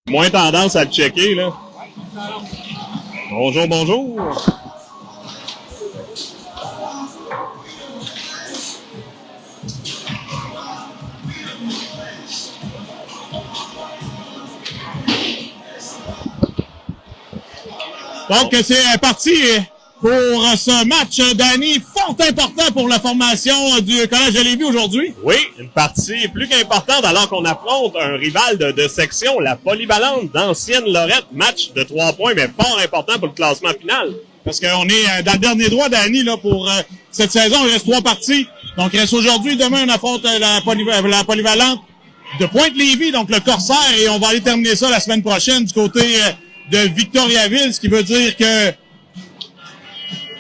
Moins tendance à le checker, là. Bonjour, bonjour. Donc, c'est parti pour ce match, Danny, fort important pour la formation du Collège de Lévis aujourd'hui. Oui, une partie plus qu'importante alors qu'on affronte un rival de section, la Polyvalente d'Ancienne Lorette. Match de 3 points, mais fort important pour le classement final. Parce qu'on est dans le dernier droit, Danny, là, pour cette saison. Il reste 3 parties. Donc, il reste aujourd'hui, demain, on affronte la Polyvalente de Pointe-Lévis, donc le Corsaire, et on va aller terminer ça la semaine prochaine du côté de Victoriaville, ce qui veut dire que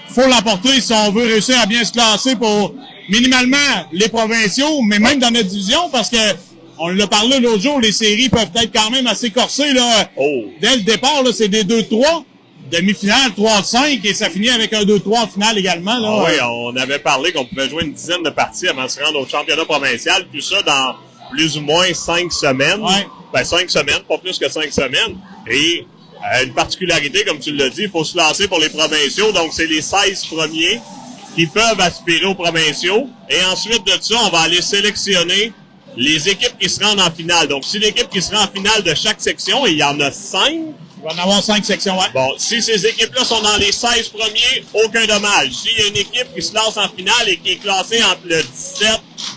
faut l'emporter si on veut réussir à bien se classer pour minimalement les provinciaux, mais même dans notre division, parce que on l'a parlé l'autre jour, les séries peuvent être quand même assez corsées là. Oh. Dès le départ, là, c'est des 2-3, demi-finale 3-5, et ça finit avec un 2-3 en finale également. Là. Ah oui, on avait parlé qu'on pouvait jouer une dizaine de parties avant de se rendre au championnat provincial, tout ça dans plus ou moins 5 semaines. Ouais. Ben 5 semaines, pas plus que 5 semaines. Et une particularité, comme tu l'as dit, il faut se lancer pour les provinciaux. Donc, c'est les 16 premiers qui peuvent aspirer aux provinciaux. Et ensuite de ça, on va aller sélectionner les équipes qui se rendent en finale. Donc, si l'équipe qui se rend en finale de chaque section, et il y en a 5. Il va en avoir 5 sections, ouais. Bon, si ces équipes-là sont dans les 16 premiers, aucun dommage. S'il y a une équipe qui se lance en finale et qui est classée entre le 17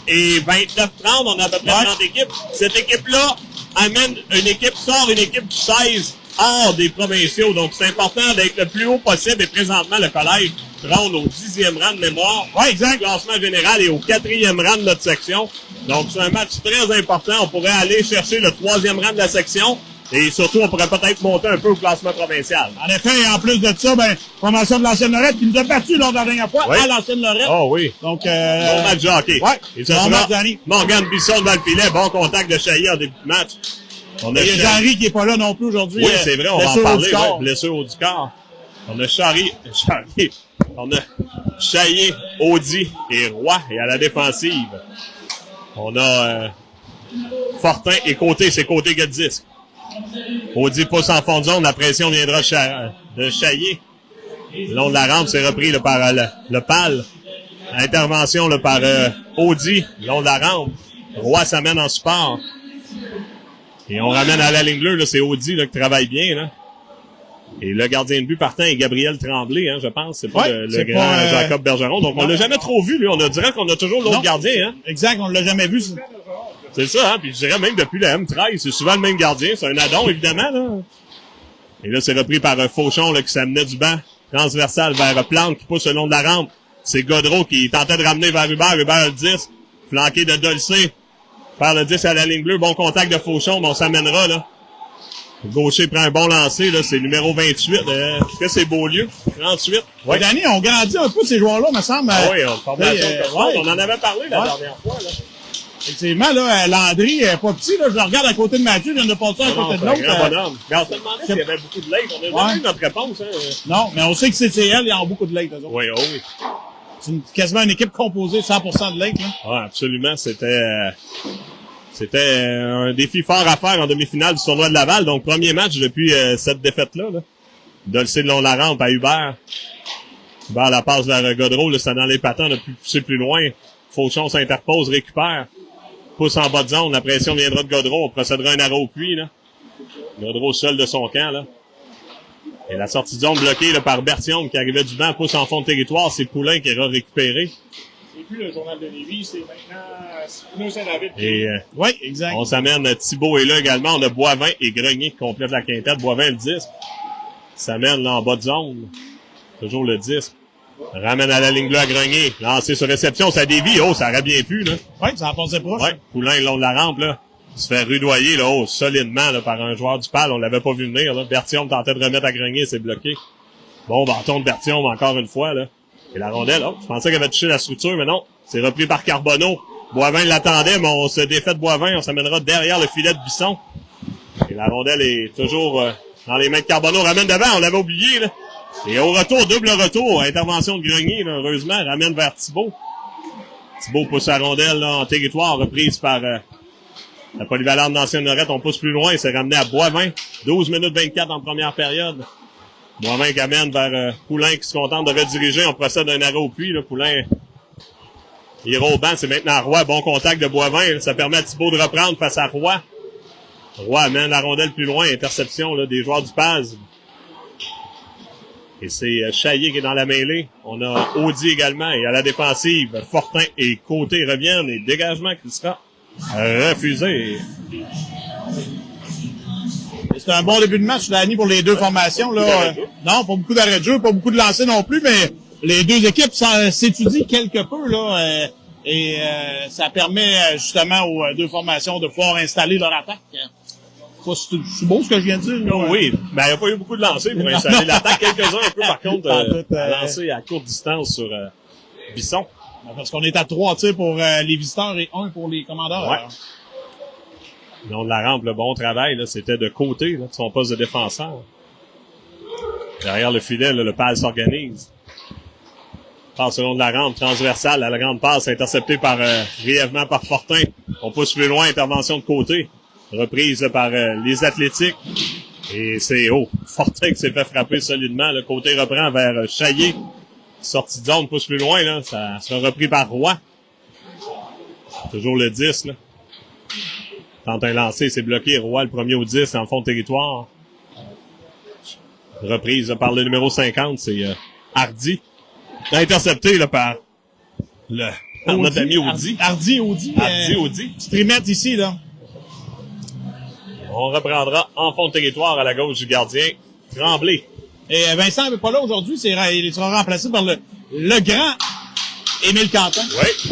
et 29-30, on a à peu près 30 équipes. Cette équipe-là amène une équipe, sort une équipe du 16 hors des provinciaux. Donc, c'est important d'être le plus haut possible. Et présentement, le collège trône au 10e rang de mémoire. Ouais, exact. Classement général et au 4e rang de notre section. Donc, c'est un match très important. On pourrait aller chercher le 3e rang de la section. Et surtout, on pourrait peut-être monter un peu au classement provincial. En effet, et en plus de ça, formation de l'Ancienne Lorette qui nous a battus lors de la dernière fois Oui. à l'Ancienne Lorette. Oh oui. Donc, Bon match de hockey. Ouais. Et ça Bon sera match, Danny. Morgane Bisson dans le filet. Bon contact de Chailly en début de match. On a il y a Chailly. Jean-Ry qui est pas là non plus aujourd'hui. Oui, c'est vrai, on va en blessure au parler. du corps. Ouais, blessure au du corps. On a Chailly. On a Chailly, Audi et Roy. Et à la défensive, on a Fortin et Côté. C'est Côté qui a le disque. Audi pousse en fond de zone. La pression viendra de Chailly. Le long de la rampe, c'est repris là, par le PAL. Intervention là, par Audi. Le long de la rampe. Roy s'amène en support. Et on ramène à la ligne bleue, là, c'est Audi là, qui travaille bien. Là. Et le gardien de but partant est Gabriel Tremblay, hein, je pense. C'est pas Ouais, le c'est grand pas, Jacob Bergeron. Donc, on l'a jamais trop vu, lui. On dirait qu'on a toujours l'autre Non. gardien. Hein. Exact, on l'a jamais vu. C'est ça, hein. Puis je dirais même depuis la M13, c'est souvent le même gardien. C'est un addon, évidemment. Là. Et là, c'est repris par Fauchon là, qui s'amenait du banc transversal vers Plante qui pousse le long de la rampe. C'est Godreau qui tentait de ramener vers Hubert. Hubert le 10, flanqué de Dolcé. Par le 10 à la ligne bleue. Bon contact de Fauchon, mais on s'amènera, là. Le gaucher prend un bon lancer, là. C'est numéro 28. Est-ce que c'est Beaulieu? 38. Ouais. Danny, on grandit un peu ces joueurs-là, me semble. Ah oui, formation de ouais. on en avait parlé la dernière fois, là. Effectivement, là, Landry est pas petit, là. Je le regarde à côté de Mathieu, je viens de passer à côté de C'est un l'autre. grand bonhomme. Mais on se demandait s'il y avait beaucoup de late. On a jamais eu notre réponse, hein. Non, mais on sait que CCL, ils ont beaucoup de late, eux autres. Oui, oh oui. C'est quasiment une équipe composée de 100% de late, là. Ah, absolument. C'était un défi fort à faire en demi-finale du tournoi de Laval. Donc, premier match depuis cette défaite-là. Là. Dolcé de long la rampe à Hubert. Hubert la passe vers Godreau. Là, c'est dans les patins. On a pu pousser plus loin. Fauchon s'interpose, récupère. Pousse en bas de zone. La pression viendra de Godreau. On procédera un arrêt au puits. Là. Godreau seul de son camp. Là. Et la sortie de zone bloquée là, par Berthiaume qui arrivait du banc. Pousse en fond de territoire. C'est Poulain qui ira récupérer. C'est plus le journal de Lévis, c'est maintenant Saint-David. Et Oui, exact. on s'amène, Thibault est là également. On a Boivin et Grenier qui complètent la quintette. Boivin le 10. S'amène là en bas de zone. Toujours le 10. Ramène à la ligne bleue à Grenier. Lancé sur réception, ça dévie. Oh, ça aurait bien pu, là. Oui, ça en passait proche. Ouais, Poulain le long de la rampe, là. Il se fait rudoyer, là, oh, solidement, là, par un joueur du PAL. On l'avait pas vu venir, là. Berthiaume tentait de remettre à Grenier, c'est bloqué. Bon, bâton de Berthiaume encore une fois, là. Et la rondelle, oh, je pensais qu'elle avait touché la structure, mais non. C'est repris par Carbonneau. Boivin l'attendait, mais on se défait de Boivin. On s'amènera derrière le filet de Bisson. Et la rondelle est toujours dans les mains de Carbonneau. Ramène devant, on l'avait oublié, là. Et au retour, double retour, intervention de Grenier, là, heureusement, ramène vers Thibault. Thibault pousse la rondelle là, en territoire, reprise par La polyvalente d'Ancienne Lorette, on pousse plus loin, il s'est ramené à Boivin. 12 minutes 24 en première période. Boivin qui amène vers Poulain qui se contente de rediriger. On procède d'un arrêt au puits. Là. Poulain ira au banc. C'est maintenant Roy. Bon contact de Boivin. Là. Ça permet à Thibault de reprendre face à Roy. Roy amène la rondelle plus loin. Interception là, des joueurs du Paz. Et c'est Chaillé qui est dans la mêlée. On a Audi également. Et à la défensive, Fortin et Côté reviennent. Et dégagement qui sera refusé. C'est un bon début de match, Danny, pour les deux formations. Là. Non, pas beaucoup d'arrêts de jeu, pas beaucoup de lancers non plus, mais les deux équipes s'étudient quelque peu. Là, et ça permet justement aux deux formations de pouvoir installer leur attaque. C'est beau ce que je viens de dire. Là, oui, ben il n'y a pas eu beaucoup de lancers pour installer l'attaque. Quelques-uns un peu, par contre, lancés à courte distance sur Bisson. Parce qu'on est à 3 tirs pour les visiteurs et 1 pour les commandeurs. Ouais. Le long de la rampe, le bon travail, là, c'était de Côté, là, de son poste de défenseur. Derrière le filet, là, le Paz s'organise. Passe le long de la rampe, transversale, à la grande passe, interceptée par brièvement par Fortin. On pousse plus loin, intervention de Côté. Reprise là, par les Athlétiques. Et c'est Fortin qui s'est fait frapper solidement. Le Côté reprend vers Chaillé. Sortie de zone, pousse plus loin, là. Ça sera repris par Roy. Toujours le 10, là. Tente un lancer, c'est bloqué. Roy, le premier au 10, en fond de territoire. Reprise là, par le numéro 50, c'est Hardy. Intercepté là, par notre ami Audi. Hardy. Audi. Petit trimètre ici, là. On reprendra en fond de territoire à la gauche du gardien, Tremblay. Et Vincent n'est pas là aujourd'hui, il sera remplacé par le grand Émile Quentin. Oui.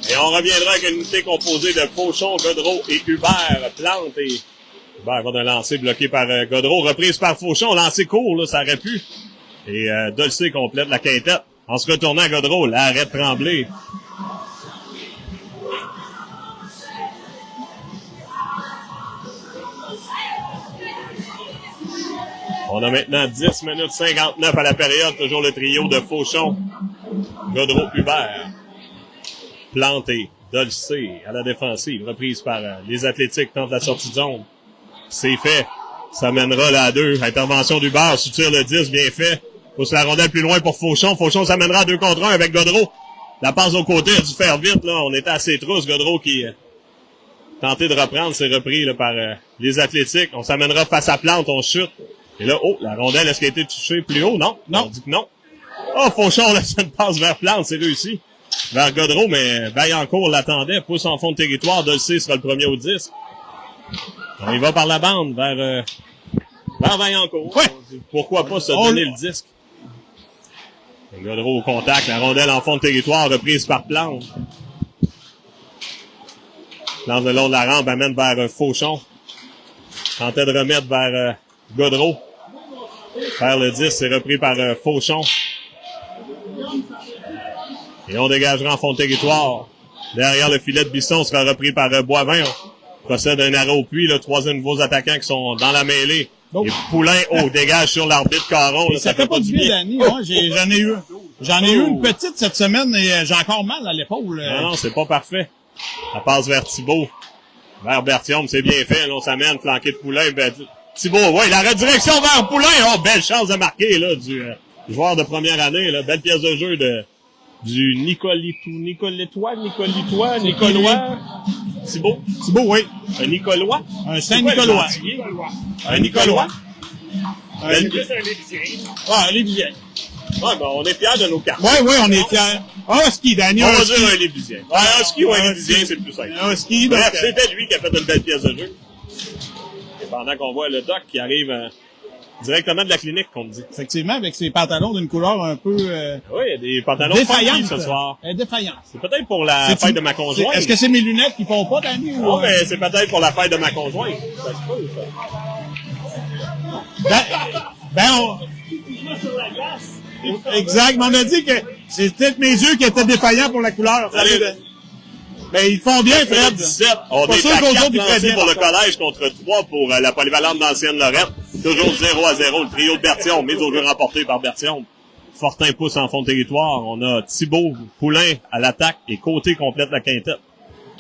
Et on reviendra avec une unité composée de Fauchon, Godreau et Hubert. Plante et Hubert va d'un lancer bloqué par Godreau. Reprise par Fauchon, lancer court, là, ça aurait pu. Et Dolcé complète la quintette. En se retournant à Godreau, l'arrêt de Tremblay. On a maintenant 10 minutes 59 à la période. Toujours le trio de Fauchon, Godreau, Hubert. Planté, Dolcé à la défensive. Reprise par les Athlétiques, tente la sortie de zone. C'est fait. Ça mènera là à 2. Intervention d'Hubert, soutire le 10, bien fait. Pousse la rondelle plus loin pour Fauchon. Fauchon s'amènera à 2 contre 1 avec Godreau. La passe au côté a dû faire vite, là. On était assez trousses. Godreau qui tenté de reprendre, c'est repris là, par les Athlétiques. On s'amènera face à Plante, on chute. Et là, la rondelle, est-ce qu'elle a été touchée plus haut? Non. On dit que non. Fauchon, là, ça passe vers Plante, c'est réussi. Vers Godreau, mais Vaillancourt l'attendait. Pousse en fond de territoire. Dolcé sera le premier au 10. On y va par la bande vers Vaillancourt. Ouais. Pourquoi pas se donner le disque? Et Godreau au contact. La rondelle en fond de territoire, reprise par Plante. Plante le long de la rampe amène vers Fauchon. Tentait de remettre vers Godreau. Vers le 10, c'est repris par Fauchon. Et on dégagera en fond de territoire. Derrière le filet de Bisson sera repris par Boivin. On procède un arrêt au puits. 3 nouveaux attaquants qui sont dans la mêlée. Et Poulain, dégage sur l'arbitre Caron. Là, ça fait pas du bien, Danny. J'en ai eu une petite cette semaine et j'ai encore mal à l'épaule. Non, c'est pas parfait. Ça passe vers Thibault. Vers Berthiaume, c'est bien fait. Là, on s'amène, flanqué de Poulain. Thibault, la redirection vers Poulain. Belle chance de marquer là, du joueur de première année. Là. Belle pièce de jeu du Nicolois. Thibault, oui. Un Nicolois. Un Saint-Nicolois. Un Nicolois. Un Lévisien. Un Lévisien. Ouais, ben, on est fiers de nos cartes. Oui, on est fiers. Un ski, Daniel. On va dire un Lévisien. Un ski ou un Lévisien, c'est le plus simple. Un ski, bref, c'était lui qui a fait une belle pièce de jeu. Et pendant qu'on voit le doc qui arrive directement de la clinique, qu'on dit. Effectivement, avec ses pantalons d'une couleur un peu... oui, il y a des pantalons défaillants ce soir. Défaillants. C'est peut-être pour la fête de ma conjointe. Est-ce que c'est mes lunettes qui font pas, Danny? Non, mais c'est peut-être pour la fête de ma conjointe. Ça se peut, ça. Exact, mais on a dit que c'est peut-être mes yeux qui étaient défaillants pour la couleur. Mais ils font bien, Fred. 17. On est à 4 lancés pour le collège contre 3 pour la polyvalente d'Ancienne Lorette. Toujours 0-0. Le trio de Berthiaume, mise au jeu remporté par Berthiaume. Fortin pousse en fond de territoire. On a Thibault, Poulain à l'attaque et Côté complète la quintette.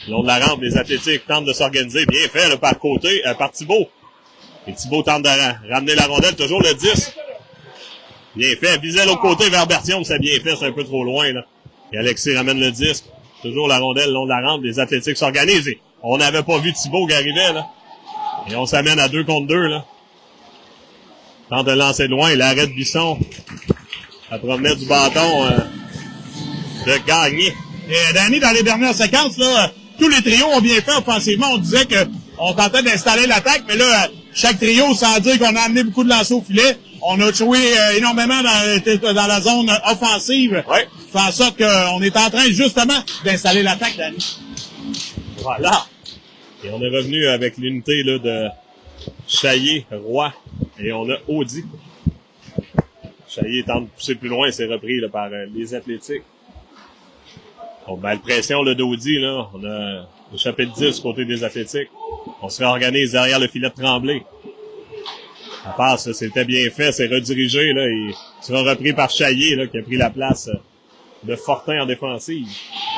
Le long de la rampe, les athlétiques tentent de s'organiser. Bien fait là, par Côté, par Thibault. Et Thibault tente de ramener la rondelle, toujours le 10. Bien fait. Visait l'autre côté vers Berthiaume, c'est bien fait, c'est un peu trop loin, là. Et Alexis ramène le disque. Toujours la rondelle le long de la rampe, les athlétiques s'organisent. Et on n'avait pas vu Thibault qui arrivait, là. Et on s'amène à 2 contre 2, là. Tente de lancer de loin, il arrête Bisson. À promener du bâton de gagner. Et Danny, dans les dernières séquences, là, tous les trios ont bien fait offensivement. On disait que on tentait d'installer l'attaque, mais là, chaque trio, sans dire qu'on a amené beaucoup de lancers au filet, on a joué énormément dans la zone offensive. Ouais. Ça fait en sorte qu'on est en train, justement, d'installer l'attaque, Danny. Voilà. Et on est revenu avec l'unité là, de Chaillé, Roy, et on a Audi. Chaillé tente de pousser plus loin, c'est repris là, par les athlétiques. Bon, ben, la pression là, d'Audi, là, on a le chapitre 10 côté des athlétiques. On se réorganise derrière le filet de Tremblay. À part ça, c'était bien fait, c'est redirigé, là, et sera repris par Chaillé, là, qui a pris la place de Fortin en défensive.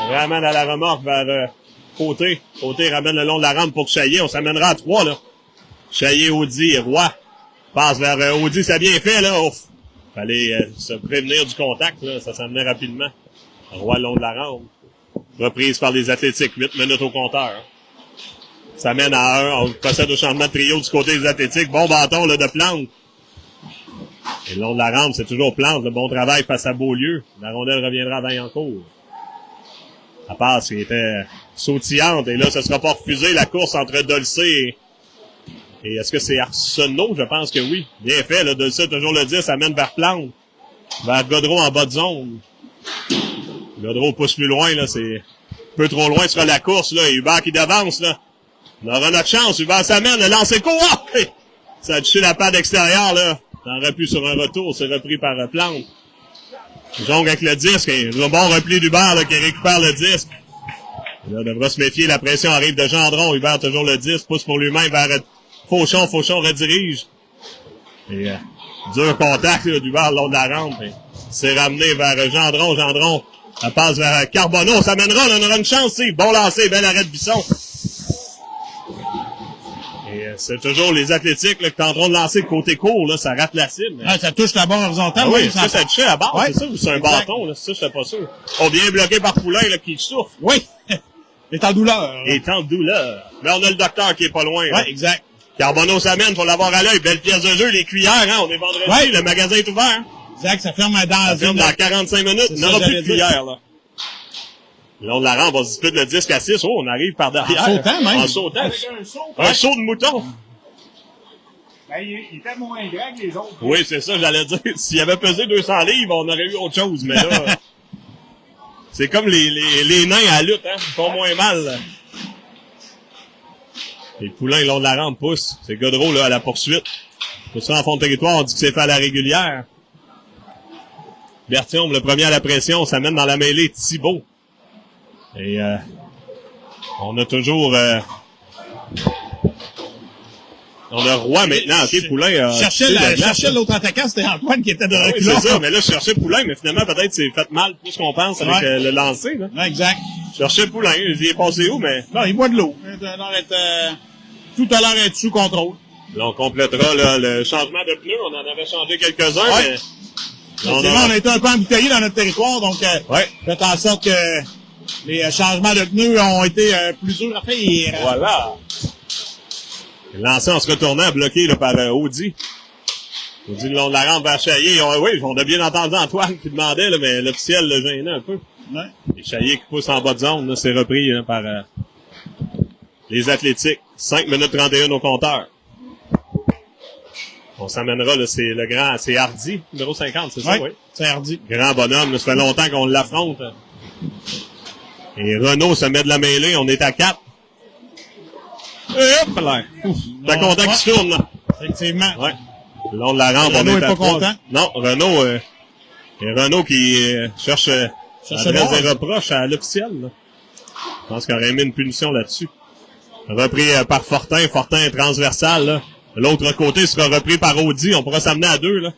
On ramène à la remorque vers Côté. Côté ramène le long de la rampe pour Chaillé. On s'amènera à 3, là. Chaillé, Audi et Roy. Passe vers Audi, ça a bien fait, là. Ouf. Fallait se prévenir du contact, là. Ça s'amenait rapidement. Roy le long de la rampe. Reprise par les athlétiques. 8 minutes au compteur. Ça mène à 1. On procède au changement de trio du côté des athlétiques. Bon bâton, là, de Plante. Et le long de la rampe, c'est toujours Plante. Le bon travail face à Beaulieu. La rondelle reviendra à Vaillancourt. La passe qui était sautillante. Et là, ce sera pas refusé, la course entre Dolcé et est-ce que c'est Arsenault? Je pense que oui. Bien fait, là, Dolcé, toujours le 10, ça mène vers Plante. Vers Godreau en bas de zone. Godreau pousse plus loin, là, c'est un peu trop loin, ce sera la course, là. Et Hubert qui devance, là. On aura notre chance. Hubert s'amène, le lancer court. Oh! Ça a touché la patte extérieure, là. Ça aurait pu sur un retour, c'est repris par Plante. Jongle avec le disque, et le bon repli d'Hubert, là, qui récupère le disque. Là, on devra se méfier, la pression arrive de Gendron. Hubert toujours le disque, pousse pour lui-même vers Fauchon. Fauchon redirige. Et dur contact là, d'Hubert le long de la rampe. C'est ramené vers Gendron. Gendron, ça passe vers Carbonneau. Ça mènera, là, on aura une chance. C'est bon lancer, bel arrêt de Bisson. Et c'est toujours les athlétiques là, qui tenteront de lancer le côté court. Là, ça rate la cible. Ah, ça touche la barre horizontale. Ah oui, ça touche la barre, ouais. c'est ça? Ou c'est un bâton? Là, ça, je sais pas sûr. On vient bloqué par Poulain là, qui souffre. Oui. Il est en douleur. Il est en douleur. Mais on a le docteur qui est pas loin. Oui, exact. Carbonneau s'amène pour l'avoir à l'œil. Belle pièce de jeu, les cuillères, hein. On est vendredi, ouais. Le magasin est ouvert. Exact, ça ferme dans 45 minutes. Il n'aura plus de cuillères, là. Le long de la rampe, on se dispute le disque à 6. Oh, on arrive par derrière. En sautant, même. En sautant. Avec un saut. Un saut de mouton. Ben, il était moins grand que les autres. Oui, c'est ça, j'allais dire. S'il avait pesé 200 livres, on aurait eu autre chose, mais là, c'est comme les nains à la lutte, hein. Ils font moins mal, là. Et le Poulain, le long de la rampe, pousse. C'est Godreau, là, à la poursuite. Tout ça en fond de territoire, on dit que c'est fait à la régulière. Berthiaume, le premier à la pression, ça mène dans la mêlée Thibault. Et on a toujours... on a Roy maintenant. OK, Poulain... cherchait l'autre attaquant, c'était Antoine qui était de recul. Oui, c'est ça, mais là, je cherchais Poulain, mais finalement, peut-être c'est fait mal plus qu'on pense avec le lancer. Là. Ouais, exact. Je cherchais Poulain, il est passé où, mais... Non, il boit de l'eau. Tout a l'air d'être sous contrôle. Là, on complétera là, le changement de pneus. On en avait changé quelques-uns, mais... On a été un peu embouteillés dans notre territoire, donc fait en sorte que les changements de pneus ont été plus durs à faire. Voilà. Lancé en se retournant, bloqué là, par Audi. Audi le long de la rampe vers Chaillé. Oui, on a bien entendu Antoine qui demandait, là, mais l'officiel le gênait un peu. Ouais. Et Chaillé qui pousse en bas de zone, là, c'est repris là, par les athlétiques. 5 minutes 31 au compteur. On s'amènera, là, c'est le grand, c'est Hardy, numéro 50, c'est ça, oui? C'est Hardy. Grand bonhomme, là, ça fait longtemps qu'on l'affronte. Et Renaud se met de la mêlée, on est à 4. Et hop là! T'as content qu'il se tourne, là. Effectivement. Ouais. Le long de la rampe, Renaud on est est à pas 3. content. Non, Renaud, et Renaud qui cherche adresse des reproches à l'officiel, là. Je pense qu'il aurait aimé une punition là-dessus. Repris par Fortin. Fortin est transversal, là. L'autre côté sera repris par Audi. On pourra s'amener à 2, là.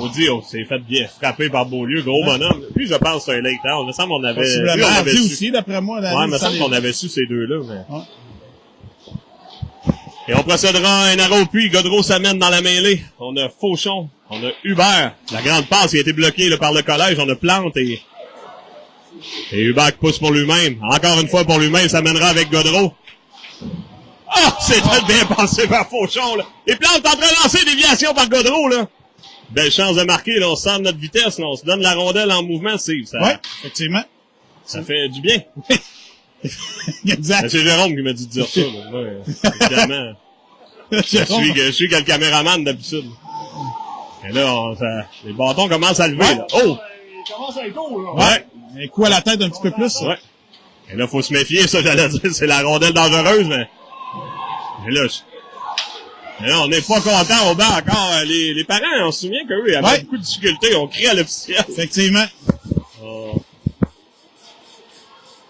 Audi, on s'est fait bien frapper par Beaulieu, gros bonhomme. Lui, je pense que c'est un late down. Il me semble qu'on avait... Possiblement Hardy aussi, d'après moi. Ouais, il me semble qu'on avait su ces deux-là, mais... Ouais. Et on procédera à un arrêt au puits. Godreau s'amène dans la mêlée. On a Fauchon. On a Hubert. La grande passe qui a été bloquée là, par le collège. On a Plante et Hubert qui pousse pour lui-même. Encore une fois pour lui-même, ça mènera avec Godreau. Ah! C'est très bien passé par Fauchon, là. Et Plante est en train de lancer déviation par Godreau, là. Belle chance de marquer, là. On sent notre vitesse, là. On se donne la rondelle en mouvement, Steve. Ça, ouais, effectivement. Ça fait du bien. Exact. C'est Jérôme qui m'a dit de dire ça. Moi, évidemment. Je suis que le caméraman d'habitude. Et là, les bâtons commencent à lever. Ouais. Là. Oh! Il commence à être haut, là. Ouais. Un coup à la tête un petit peu plus. Ouais. Et là, faut se méfier, ça, j'allais dire. C'est la rondelle dangereuse, mais là, on n'est pas content au banc encore. Les parents, on se souvient qu'eux, ils avaient beaucoup de difficultés. On crie à l'officiel. Effectivement.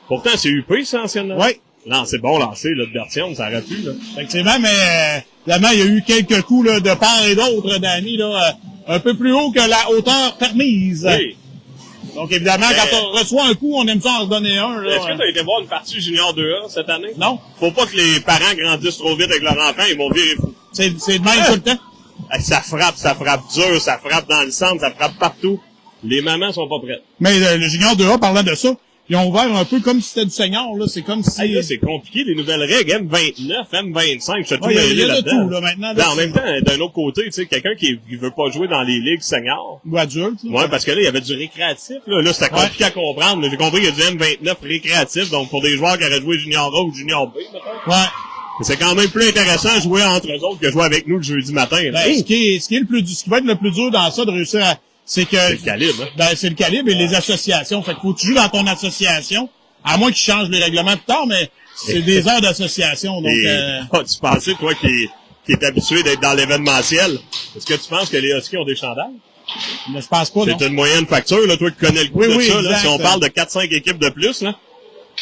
Pourtant, c'est UP, ça, anciennement. Oui. Non, c'est bon lancer, là, de Berthiaume, ça aurait pu, là. Effectivement, mais, évidemment, il y a eu quelques coups, là, de part et d'autre, Danny, là, un peu plus haut que la hauteur permise. Oui. Donc, évidemment, quand on reçoit un coup, on aime ça en se donner un, là. Est-ce que tu as été voir une partie junior 2A cette année? Non. Faut pas que les parents grandissent trop vite avec leur enfant, ils vont virer fou. C'est de même tout le temps. Ça frappe dur, ça frappe dans le centre, ça frappe partout. Les mamans sont pas prêtes. Mais le junior 2A, parlant de ça, ils ont ouvert un peu comme si c'était du senior, là. C'est comme si... Hey, là, c'est compliqué, les nouvelles règles. M29, M25, je suis tout mêlé il y a de là-dedans. tout, là, maintenant. Là, en même temps, d'un autre côté, tu sais, quelqu'un qui veut pas jouer dans les ligues seniors. Ou adulte, là. Ouais, parce que là, il y avait du récréatif, là. Là, c'était compliqué à comprendre. J'ai compris qu'il y a du M29 récréatif, donc pour des joueurs qui auraient joué junior A ou junior B, peut-être. Ouais. Mais c'est quand même plus intéressant de jouer entre eux autres que jouer avec nous le jeudi matin. Ben, ce qui va être le plus dur dans ça, de réussir à, c'est que... C'est le calibre, hein. Ben, c'est le calibre et les associations. Fait que faut que tu joues dans ton association. À moins qu'ils changent les règlements plus tard, mais c'est des heures d'association. Donc, tu pensais, toi, qui est habitué d'être dans l'événementiel, est-ce que tu penses que les Huskies ont des chandails? Ne se passe pas, non? C'est une moyenne facture, là, toi qui connais le coût de ça, exact. là. Si on parle de 4-5 équipes de plus, là.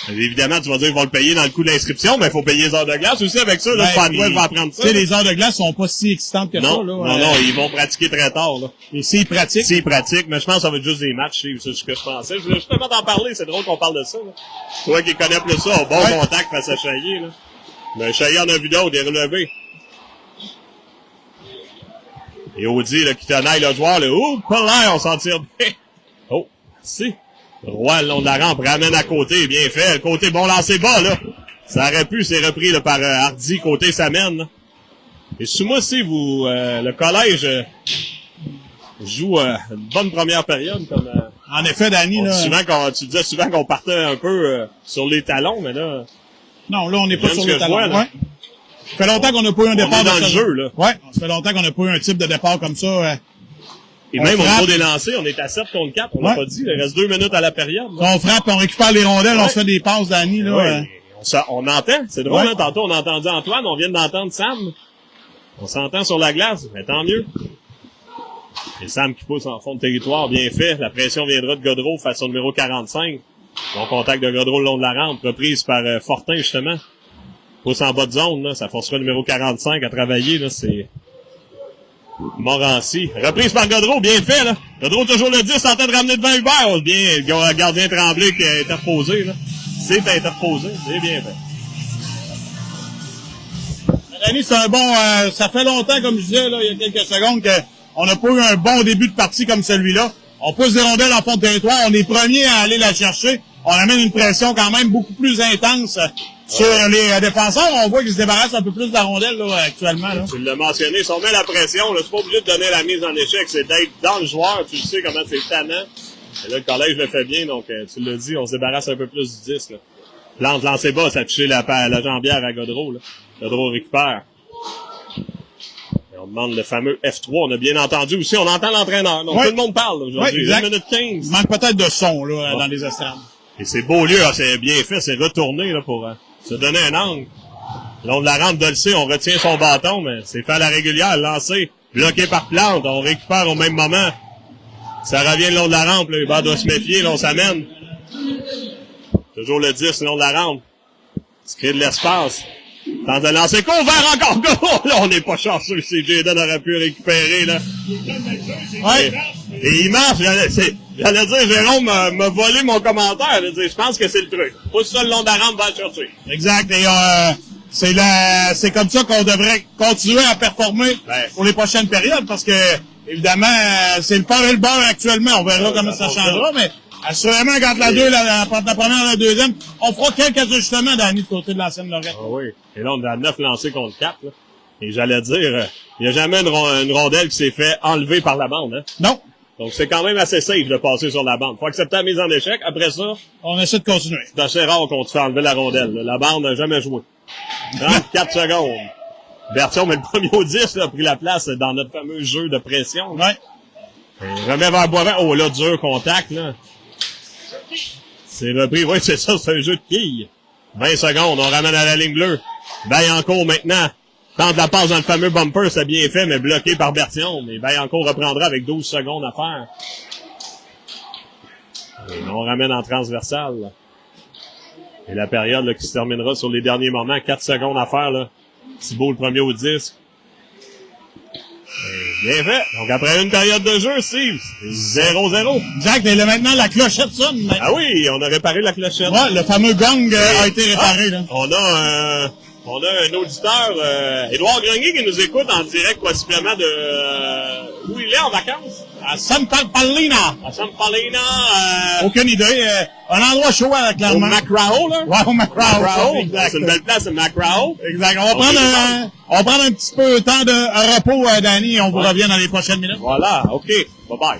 Évidemment, tu vas dire qu'ils vont le payer dans le coût de l'inscription, mais il faut payer les heures de glace aussi avec ça, là. Pas toi, il va apprendre ça. Tu sais, les heures de glace sont pas si excitantes que non, ça, là. Non, ils vont pratiquer très tard, là. Et s'ils pratiquent. S'ils pratiquent, mais je pense que ça va être juste des matchs, c'est ce que je pensais. Je voulais justement t'en parler, c'est drôle qu'on parle de ça, là. Toi qui connais plus ça, au bon contact face à Chaillé, là. Mais Chaillé en a vu d'autres, des relevés. Et Audi, là, qui tenaille le joueur, là. Oh, pas l'air, on s'en tire bien. Oh, si. Roy, le long de la rampe, ramène à côté, bien fait. Le côté bon lancé bas, là. Ça aurait pu, c'est repris là, par Hardy, côté Samène. Là. Et sous moi, si vous, le collège joue une bonne première période. Comme, en effet, Danny, là... Tu disais souvent qu'on partait un peu sur les talons, mais là... Non, là, on n'est pas sur les talons. Ouais. Ça fait longtemps qu'on n'a pas eu un départ dans le jeu, là. Ouais, ça fait longtemps qu'on n'a pas eu un type de départ comme ça. Et même au niveau des lancers, on est à 7 contre 4, on l'a pas dit, il reste 2 minutes à la période. Là. On frappe, on récupère les rondelles, on se fait des passes, Danny, là. On entend, c'est drôle, hein, tantôt on a entendu Antoine, on vient d'entendre Sam. On s'entend sur la glace, mais tant mieux. Et Sam qui pousse en fond de territoire, bien fait. La pression viendra de Godreau face au numéro 45. Bon contact de Godreau le long de la rampe, reprise par Fortin, justement. Pousse en bas de zone, là, ça forcera le numéro 45 à travailler, là, c'est... Morancy. Reprise par Godreau, bien fait, là. Godreau toujours le 10, en train de ramener devant Hubert. Bien, le gardien Tremblay qui a interposé, là. C'est interposé, c'est bien fait. Danny, c'est un bon, ça fait longtemps, comme je disais, là, il y a quelques secondes, qu'on n'a pas eu un bon début de partie comme celui-là. On pousse des rondelles en fond de territoire, on est premier à aller la chercher. On amène une pression quand même beaucoup plus intense sur les défenseurs. On voit qu'ils se débarrassent un peu plus de la rondelle, là, actuellement, là. Tu l'as mentionné, si on met la pression, là, c'est pas obligé de donner la mise en échec, c'est d'être dans le joueur, tu le sais comment c'est tannant. Et là, le collège le fait bien, donc, tu l'as dit, on se débarrasse un peu plus du 10, là. Plante lancé bas, ça a touché la jambière à Godreau, là. Godreau récupère. Et on demande le fameux F3, on a bien entendu aussi, on entend l'entraîneur, donc tout le monde parle, aujourd'hui. 1 minute 15. Il manque peut-être de son, là, dans les estrades. Et c'est Beaulieu, c'est bien fait, c'est retourné, là, pour se donner un angle. Le long de la rampe Dolcé, on retient son bâton, mais c'est fait à la régulière, lancé, bloqué par Plante, on récupère au même moment. Ça revient le long de la rampe, là, Hubert doit se méfier, là, on s'amène. Toujours le 10, le long de la rampe. Se crée de l'espace. Tente de lancer couvert encore. Oh, là, on n'est pas chanceux si Jaden aurait pu récupérer, là. Ouais. Et il marche. J'allais dire, Jérôme m'a volé mon commentaire. Je pense que c'est le truc. Pousse ça le long de la rampe, va le chercher. Exact. Et c'est comme ça qu'on devrait continuer à performer pour les prochaines périodes parce que, évidemment, c'est le part et le beurre actuellement. On verra comment ça changera, mais assurément, quand la première et la deuxième, on fera quelques ajustements, Danny, du côté de l'ancienne Lorette. Ah oui. Et là, on a 9 lancés contre 4. Là. Et j'allais dire, il n'y a jamais une rondelle qui s'est fait enlever par la bande. Hein? Non. Donc, c'est quand même assez safe de passer sur la bande. Faut accepter la mise en échec. Après ça, on essaie de continuer. C'est assez rare qu'on te fait enlever la rondelle. Là. La bande n'a jamais joué. 34 secondes. Bertion, mais le premier au 10 là, a pris la place dans notre fameux jeu de pression. Ouais. Et remet vers Boivin. Oh là, dur contact. Là. C'est repris. Oui, c'est ça, c'est un jeu de quilles. 20 secondes, on ramène à la ligne bleue. Vaillancourt maintenant. Tente la passe dans le fameux bumper, c'est bien fait, mais bloqué par Bertion. Mais Vaillancourt reprendra avec 12 secondes à faire. Et on ramène en transversal. Là. Et la période là, qui se terminera sur les derniers moments. 4 secondes à faire. Là. Thibault le premier au 10. Bien fait. Donc après une période de jeu, Steve, 0-0. Exact. Et là, maintenant, la clochette sonne. Ah oui, on a réparé la clochette. Ouais, le fameux gong a été réparé. Là. On a un auditeur, Édouard Grenier, qui nous écoute en direct possiblement de... où il est en vacances? À Santa Paulina. À Santa Paulina. Aucune idée. Un endroit chaud, clairement. Au Macraho, là? Ouais, au Macraho. C'est une belle place, le Macraho. Exact. On va prendre un petit peu de temps de repos, Danny, et on vous revient dans les prochaines minutes. Voilà. OK. Bye-bye.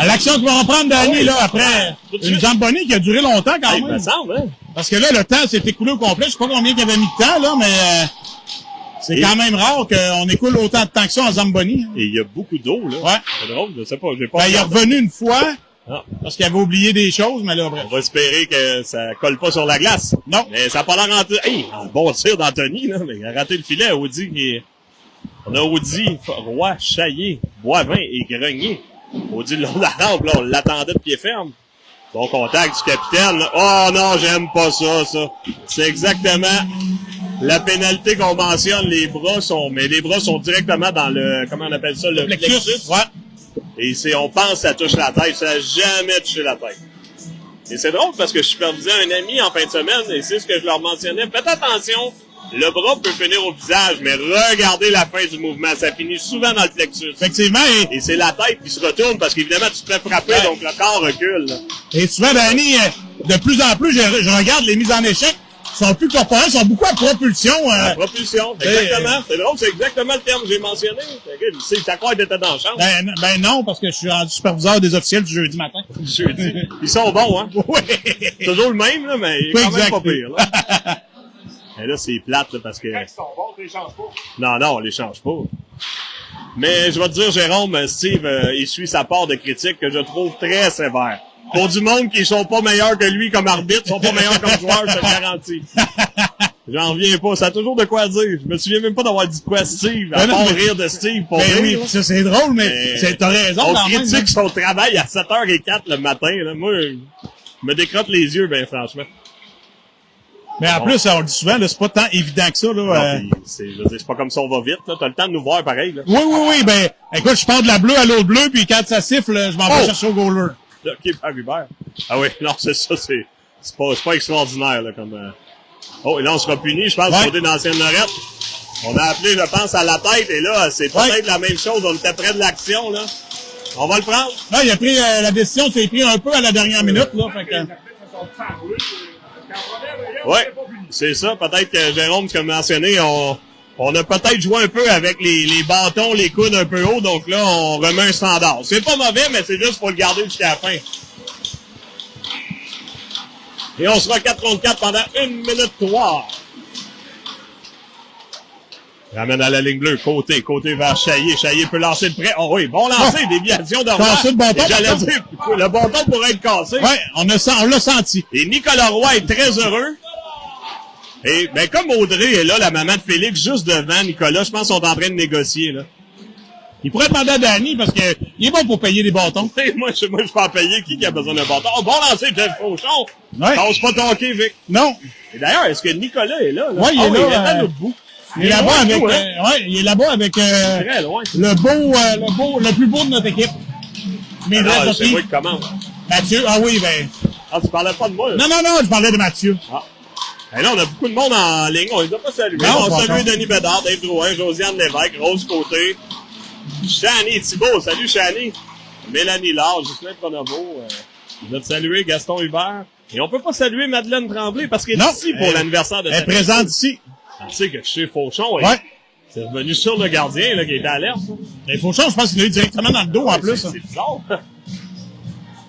À l'action qui va reprendre Danny, là, après une Zamboni qui a duré longtemps quand Hey, même. me semble, hein? Parce que là, le temps s'est écoulé au complet. Je sais pas combien il y avait mis de temps, là, mais c'est quand même rare qu'on écoule autant de temps que ça en Zamboni. Et il y a beaucoup d'eau, là. Ouais. C'est drôle, je sais pas, j'ai pas Ben, il est regardé. revenu une fois, Ah. parce qu'il avait oublié des choses, mais là, bref. On va espérer que ça colle pas sur la glace. Non. Mais ça a pas l'air rentré. Hey, un bon tir d'Anthony, là, mais il a raté le filet. Audi qui est... On a Audi, Roy, Chaillé, Boivin et Grenier. Audi le long de la rampe, là, on l'attendait de pied ferme. Bon contact du capitaine, là. Oh non, j'aime pas ça. C'est exactement la pénalité qu'on mentionne. Les bras sont directement dans le, comment on appelle ça, le plexus. Ouais. Et on pense que ça touche la tête. Ça n'a jamais touché la tête. Et c'est drôle parce que je supervisais un ami en fin de semaine et c'est ce que je leur mentionnais. Faites attention, le bras peut finir au visage, mais regardez la fin du mouvement. Ça finit souvent dans le plexus. Effectivement, Et c'est la tête qui se retourne parce qu'évidemment, tu te fais frapper, Ouais. donc le corps recule. Là. et souvent, Danny, de plus en plus, je regarde les mises en échec, sont plus corporelles, sont beaucoup à propulsion. La propulsion, exactement. C'est drôle, c'est exactement le terme que j'ai mentionné. C'est ta croix était dans la chambre. Ben non, parce que je suis rendu superviseur des officiels du jeudi matin. Jeudi. Ils sont bons, hein? Oui. Toujours le même, là, mais il est quand même Exact. pas pire. Là. Et là, c'est plate, là, parce que... Quand ils sont bons, tu les changes pas. Non, on les change pas. Mais je vais te dire, Jérôme, Steve, il suit sa part de critique que je trouve très sévère. Pour du monde qui sont pas meilleurs que lui comme arbitre, sont pas meilleurs comme joueur, je te le garantis. J'en reviens pas. Ça a toujours de quoi dire. Je me souviens même pas d'avoir dit quoi à Steve. À Ben non, part mais- rire de Steve pour Ben rire. oui, ça c'est drôle, mais t'as raison On quand même. critique son travail à 7h04 le matin. Là. Moi, je me décrotte les yeux, ben franchement. Mais en plus, on le dit souvent, là, c'est pas tant évident que ça. Là, Non, puis je veux dire, c'est pas comme ça on va vite. T'as le temps de nous voir pareil. Là. Oui, ben, écoute, je pars de la bleue à l'autre bleue, puis quand ça siffle, je m'en vais chercher au goaler. OK, par Hubert. Ah oui, non, c'est ça, c'est pas extraordinaire, là, comme... Oh, et là, on sera puni, je pense, du côté d'ancienne Lorette. On a appelé, je pense, à la tête, et là, c'est peut-être la même chose, on était près de l'action, là. On va le prendre. Là, il a pris la décision, s'est pris un peu à la dernière minute, là, fait que... Oui, c'est ça, peut-être que Jérôme, comme mentionné, on a peut-être joué un peu avec les bâtons, les coudes un peu haut, donc là, on remet un standard. C'est pas mauvais, mais c'est juste pour le garder jusqu'à la fin. Et on sera 4 contre 4 pendant 1 minute 3. Ramène à la ligne bleue, côté vers Chaillé. Chaillé peut lancer de près. Oh oui, bon lancer, déviation de Roy. Cassé le bâton, J'allais dire, le bâton pourrait être cassé. Ouais, on l'a senti. Et Nicolas Roy est très heureux. Et ben comme Audrey est là, la maman de Félix, juste devant Nicolas, je pense qu'ils sont en train de négocier, là. Il pourrait demander à Danny, parce que il est bon pour payer des bâtons. Et moi, je peux en payer qui a besoin d'un bâton. Oh, bon lancer, Jeff Fauchon. Ouais. Passe pas ton quai, Vic. Non. Et d'ailleurs, est-ce que Nicolas est là? Ouais, il est là, Il est à l'autre bout. Il est là-bas loin, avec, tout, hein. il est là-bas avec, Très loin. le plus beau de notre équipe. Mais Ah, c'est moi qui commande. Mathieu, ah oui, ben. Ah, tu parlais pas de moi, là? Non, je parlais de Mathieu. Ah. Et là, on a beaucoup de monde en ligne. On les a pas salués. Non, On pas salue encore. Denis Bédard, Dave Drouin, Josiane Lévesque, Rose Côté, Chani Thibault. Salut, Chani. Mélanie Lard, Justin Pronovo. On a salué Gaston Hubert. Et on peut pas saluer Madeleine Tremblay parce qu'elle est ici pour l'anniversaire de Elle est sa présente fille. ici. Tu sais que chez Fauchon, Ouais. c'est revenu sur le gardien, là, qui était à l'air, ça. Il faut je pense qu'il l'a eu directement dans le dos, en plus. C'est bizarre.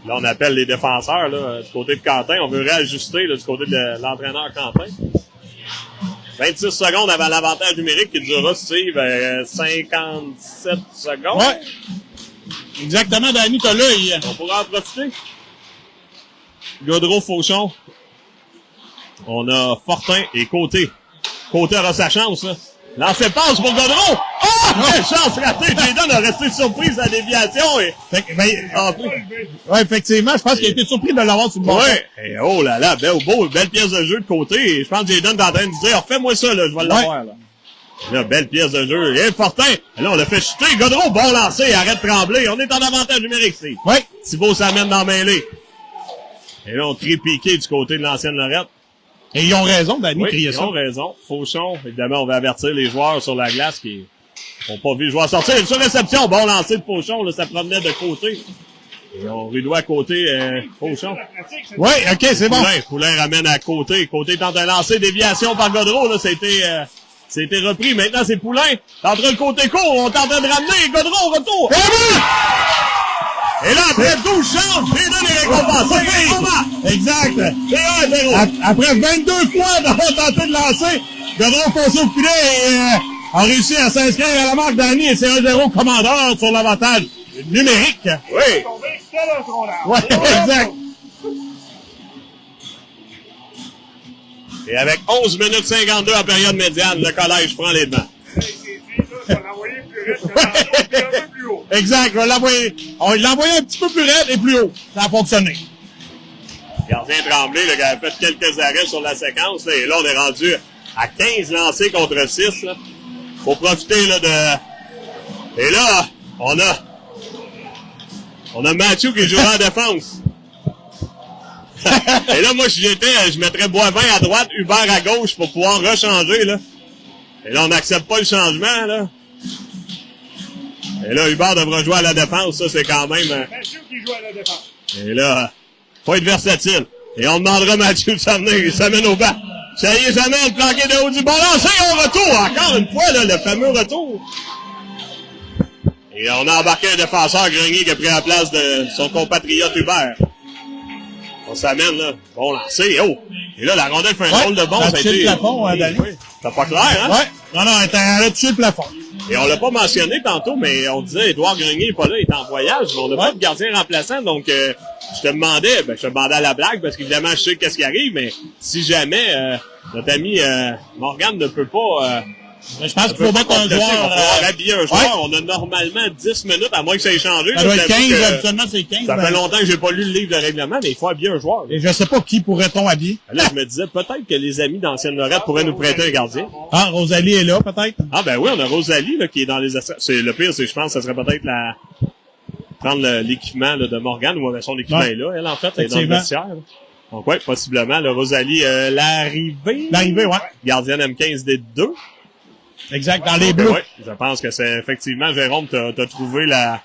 Là, on appelle les défenseurs, là, du côté de Quentin. On veut réajuster, là, du côté de l'entraîneur Quentin. 26 secondes avant l'avantage numérique qui durera, Steve, 57 secondes. Ouais. Exactement, Danny, t'as là, On pourra en profiter. Gaudreau, Fauchon. On a Fortin et Côté. Côté aura sa chance, là. Lancez passe pour Gaudreau! Oh! Quelle chance ratée! Jayden a resté surprise à la déviation et... Fait que, ouais, effectivement, je pense qu'il a été surpris de l'avoir sur le bord. Ouais! Et oh là là, belle pièce de jeu de Côté. Et je pense que Jayden est en train de dire, refais-moi ça, là, je vais l'avoir, là. Là, belle pièce de jeu. Et Fortin, là, on l'a fait chuter. Gaudreau, bon lancer, arrête de trembler. On est en avantage numérique, Steve. Ouais. Thibault s'amène dans la mêlée. Et là, on crie piqué du côté de l'ancienne Lorette. Et ils ont raison, Danny, Oui, crier ils ça. ont raison. Fauchon, évidemment, on va avertir les joueurs sur la glace qui n'ont pas vu le joueur sortir. Une surréception, bon lancer de Fauchon, là, ça promenait de côté. Et on rudoie à côté, Fauchon. Oui, OK, c'est bon. Poulain ramène à côté. Côté tente un lancer, déviation par Gaudreau, là, c'était repris. Maintenant, c'est Poulain. Entre le côté court, on est en train de ramener. Gaudreau, retour. Et là, après 12 chances, les deux les récompensés. Exact. Et 1-0. Après 22 fois d'avoir tenté de lancer, Godreau fonce au filet et a réussi à s'inscrire à la marque d'Annie et c'est 1-0 commandeur sur l'avantage numérique. Oui. Oui, exact. Et avec 11 minutes 52 en période médiane, le collège prend les devants. Exact, on l'a envoyé un petit peu plus raide et plus haut. Ça a fonctionné. Gardien Tremblay, là, qui a fait quelques arrêts sur la séquence, là, et là, on est rendu à 15 lancés contre 6. Là. Faut profiter là, de... Et là, on a Mathieu qui joue en défense. Et là, moi, si j'étais, je mettrais Boivin à droite, Hubert à gauche pour pouvoir rechanger, là. Et là, on n'accepte pas le changement, là. Et là, Hubert devra jouer à la défense, ça, c'est quand même... Mathieu qui joue à la défense. Et là, faut être versatile. Et on demandera à Mathieu de s'amener, il s'amène au banc. Ça y est, jamais le planqué de haut du bon lancé au retour. Encore une fois, là, le fameux retour. Et on a embarqué un défenseur Grenier qui a pris la place de son compatriote Hubert. On s'amène, là. Bon lancer. Oh! Et là, la rondelle fait un drôle de bon. Ça a Ça a touché été... le plafond, Dani. Oui. C'est pas clair, hein? Ouais. Non, elle a touché le plafond. Et on l'a pas mentionné tantôt, mais on disait Édouard Grenier est pas là, il est en voyage, mais on n'a pas de gardien remplaçant, donc je te demandais à la blague, parce qu'évidemment, je sais qu'est-ce qui arrive, mais si jamais notre ami Morgane ne peut pas... je pense qu'il faut mettre un joueur... Il va falloir habiller un joueur. Ouais. On a normalement 10 minutes, à moins que ça ait changé. Ça doit être 15, absolument, c'est 15. Ça fait longtemps que j'ai pas lu le livre de règlement, mais il faut habiller un joueur. Là. Et je sais pas qui pourrait-on habiller. Là, je me disais, peut-être que les amis d'Ancienne Lorette pourraient nous prêter un gardien. Ah, Rosalie est là, peut-être? Ah, ben oui, on a Rosalie, là, qui est dans les... C'est le pire, c'est que je pense que ça serait peut-être prendre l'équipement là, de Morgane, ou son équipement est là. Elle, en fait, elle est dans le vestiaire. Là. Donc, ouais, possiblement, là, Rosalie, l'arrivée. L'arrivée, ouais. Gardienne M15D2. Exact, dans les bleus. Oui, je pense que c'est effectivement, Jérôme, t'as trouvé la...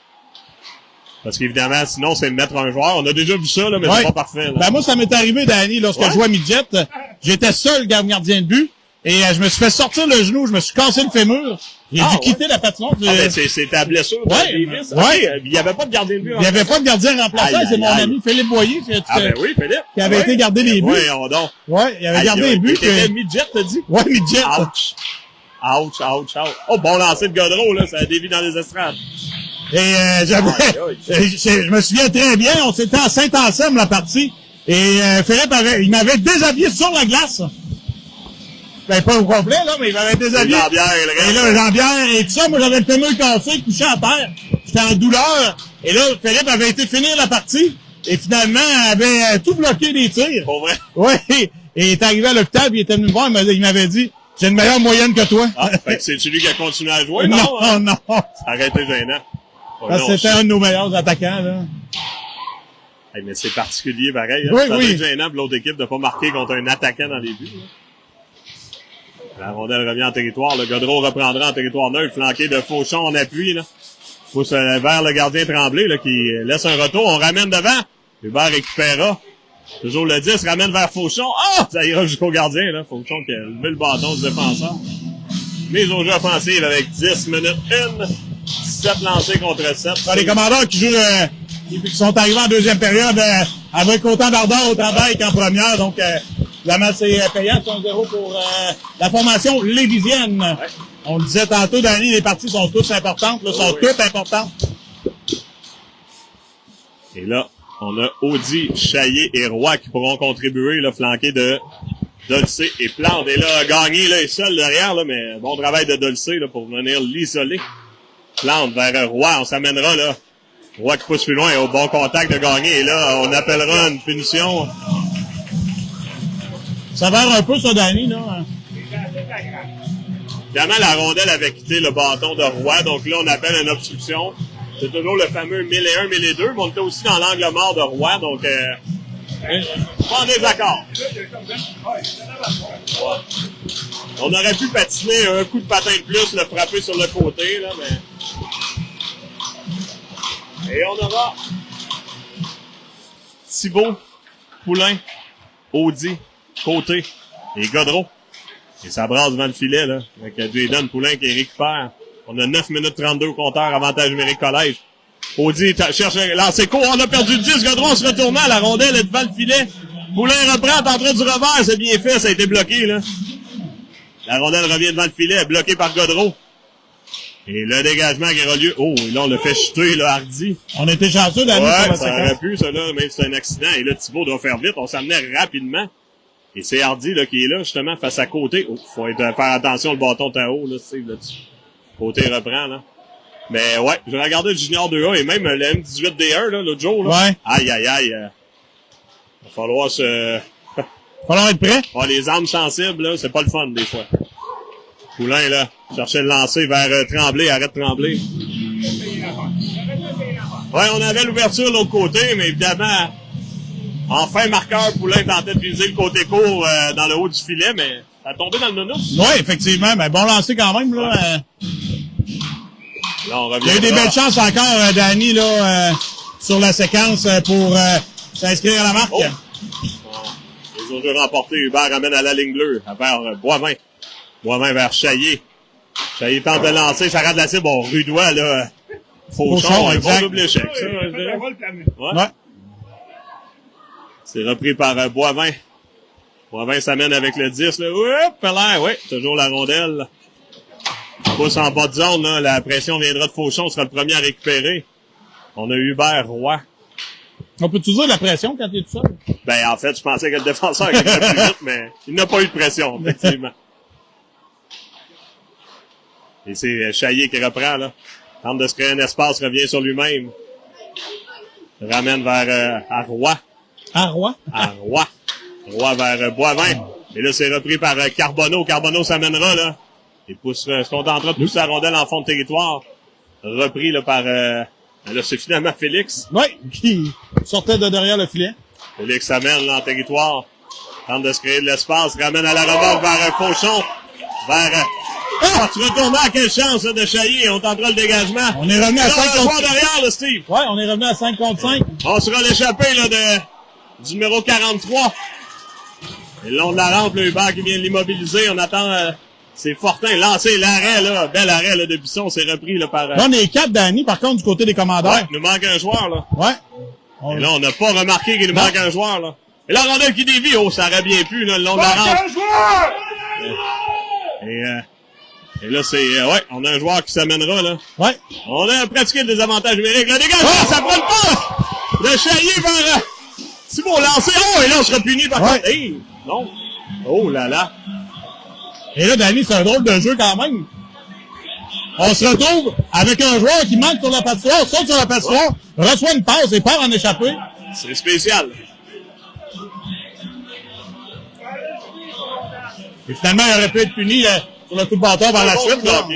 Parce qu'évidemment, sinon, c'est de mettre un joueur. On a déjà vu ça, là, mais c'est pas parfait. Là. Ben moi, ça m'est arrivé, Dani, lorsque je jouais à Midget. J'étais seul gardien de but. Et je me suis fait sortir le genou, je me suis cassé le fémur. J'ai dû quitter la patinoire. Ben c'est ta blessure. Ouais. Il n'y avait pas de gardien de but. Il n'y avait pas de gardien remplaçant. C'est mon ami Philippe Boyer. Ben oui, Philippe. Qui avait été garder les buts. Oui, on donc. Ouais, il avait gardé les buts. C'était Midget, t'as dit? Ouais, Midget. Ouch. Oh, bon lancer de Godreau, là, ça a dévié dans les estrades. Et je me souviens très bien, on s'était à Saint-Anselme, la partie, et Philippe il m'avait déshabillé sur la glace. Ben, pas au complet, là, mais il m'avait déshabillé. Et là, jambière, et tout ça, moi, j'avais le fémur cassé, couché à terre. J'étais en douleur. Et là, Philippe avait été finir la partie, et finalement, avait tout bloqué des tirs. Pour vrai? Oui. Et il est arrivé à l'hôpital, puis il était venu me voir, il m'avait dit, j'ai une meilleure moyenne que toi. Ah, fait que c'est celui qui a continué à jouer, non? Non, non. Arrêtez gênant. C'était un de nos meilleurs attaquants, là. Hey, mais c'est particulier, pareil. Oui, c'est gênant pour l'autre équipe de pas marquer contre un attaquant dans les buts. Là. La rondelle revient en territoire. Le Godreau reprendra en territoire neutre, flanqué de Fauchon en appui. Là. Pousse vers le gardien Tremblay là, qui laisse un retour. On ramène devant. Hubert récupérera. Toujours le 10, ramène vers Fauchon. Ah! Ça ira jusqu'au gardien. Là. Fauchon qui a levé le bâton du défenseur. Mise au jeu offensive avec 10 minutes 1. 7 lancés contre 7. Les commandeurs qui jouent, qui sont arrivés en deuxième période avec autant d'ardeur au travail qu'en première. Donc, évidemment, c'est payant. C'est 1-0 pour la formation lévisienne. Ouais. On le disait tantôt, Dani, les parties sont toutes importantes. Là, sont toutes importantes. Et là, on a Audi, Chaillé et Roy qui pourront contribuer, là, flanqués de Dolcé et Plante. Et là, Gagné là, est seul derrière, là, mais bon travail de Dolcé là, pour venir l'isoler. Plante vers Roy, on s'amènera là. Roy qui pousse plus loin au bon contact de Gagné. Et là, on appellera une punition. Ça va un peu ça, Dani, là. Évidemment, la rondelle avait quitté le bâton de Roy, donc là, on appelle une obstruction. C'est toujours le fameux 1001, 1002, mais on était aussi dans l'angle mort de Roy, donc pas en désaccord. Ouais. On aurait pu patiner un coup de patin de plus, le frapper sur le côté, là, mais... Et on aura Thibault, Poulain, Audi, Côté et Godreau. Et ça brasse devant le filet, là, avec Jayden Poulain qui récupère. On a 9 minutes 32 au compteur, avantage numérique collège. Audi cherche un lancer court. On a perdu le 10. Godron se retournant. La rondelle est devant le filet. Poulain reprend, est en train du revers. C'est bien fait. Ça a été bloqué, là. La rondelle revient devant le filet, bloqué par Godreau. Et le dégagement qui aura lieu. Oh, et là, on l'a fait chuter, là, Hardy. On était chanceux d'aller Ouais, sur la ça séquence. aurait pu, ça, là, même si c'est un accident. Et là, Thibault doit faire vite. On s'amenait rapidement. Et c'est Hardy, là, qui est là, justement, face à côté. Oh, faut faire attention, le bâton est en haut, là, tu sais, là-dessus. Côté reprend, là. Mais ouais, j'ai regardé le Junior 2A et même le M18D1, là, l'autre jour, là. Ouais. Aïe, aïe, aïe. Va falloir se... Falloir être prêt. Ah, les armes sensibles, là, c'est pas le fun, des fois. Poulain, là, cherchait le lancer vers Tremblay, arrête Tremblay. Ouais, on avait l'ouverture de l'autre côté, mais évidemment, enfin marqueur, Poulain tentait d'utiliser le côté court dans le haut du filet, mais ça a tombé dans le nounours. Oui, effectivement. Mais bon lancer quand même, là. Là, on revient. Il y a eu des belles chances encore, Danny, là, sur la séquence pour s'inscrire à la marque. Oh. Les autres jeux remportés, Hubert ramène à la ligne bleue, vers Boivin. Boivin vers Chaillé. Chaillé tente de lancer, ça rate la cible. Bon, Rudois, là, Fauchon, un bon double échec, ça, je dirais. Ouais. C'est repris par Boivin. Boivin s'amène avec le 10, là. Oups, là, ouais, toujours la rondelle. Pousse en bas de zone, là. La pression viendra de Fauchon, sera le premier à récupérer. On a Hubert Roy. On peut utiliser la pression quand il est tout seul? Ben, en fait, je pensais que le défenseur était plus vite, mais il n'a pas eu de pression, effectivement. Et c'est Chaillé qui reprend, là. Tente de se créer un espace, revient sur lui-même. Ramène vers Roy. Roy? Roy. Roy vers Boivin. Et là, c'est repris par Carbonneau. Carbonneau s'amènera, là. Il se contentera de pousser la rondelle en fond de territoire. Repris, là, par... là, c'est finalement Félix. Oui, qui sortait de derrière le filet. Félix s'amène, là, en territoire. Tente de se créer de l'espace. Ramène à la remorque vers Fauchon. Vers... Ah, tu retournes à quelle chance, là, de Chaillé. On tentera le dégagement. On est revenu à 5 contre 5. derrière, là, Steve. Ouais, on est revenu à 5 contre 5. On sera l'échappé, là, du numéro 43. Et le long de la rampe, le Hubert qui vient de l'immobiliser. On attend, c'est Fortin. Lancé l'arrêt, là. Bel arrêt, là, de Bisson. C'est repris, là, par... Là, on est 4, Danny, par contre, du côté des commandeurs. Ouais, il nous manque un joueur, là. Ouais. Et là, on n'a pas remarqué qu'il nous manque un joueur, là. Et là, rondelle qui dévie. Oh, ça aurait bien pu, là, le long de la rampe. Et là, c'est... ouais, on a un joueur qui s'amènera, là. Ouais. On a pratiqué le désavantage numérique. Le dégagement, ça prend le pas! Le Chaillé vers... Thibault lancé. Oh, et là, on sera puni par contre. Hey, non. Oh là là. Et là, Danny, c'est un drôle de jeu quand même. On se retrouve avec un joueur qui manque sur la patinoire, saute sur la patinoire, reçoit une passe et part en échappée. C'est spécial. Et finalement, il aurait pu être puni sur le coup de bâton par la suite. Là. Ouais.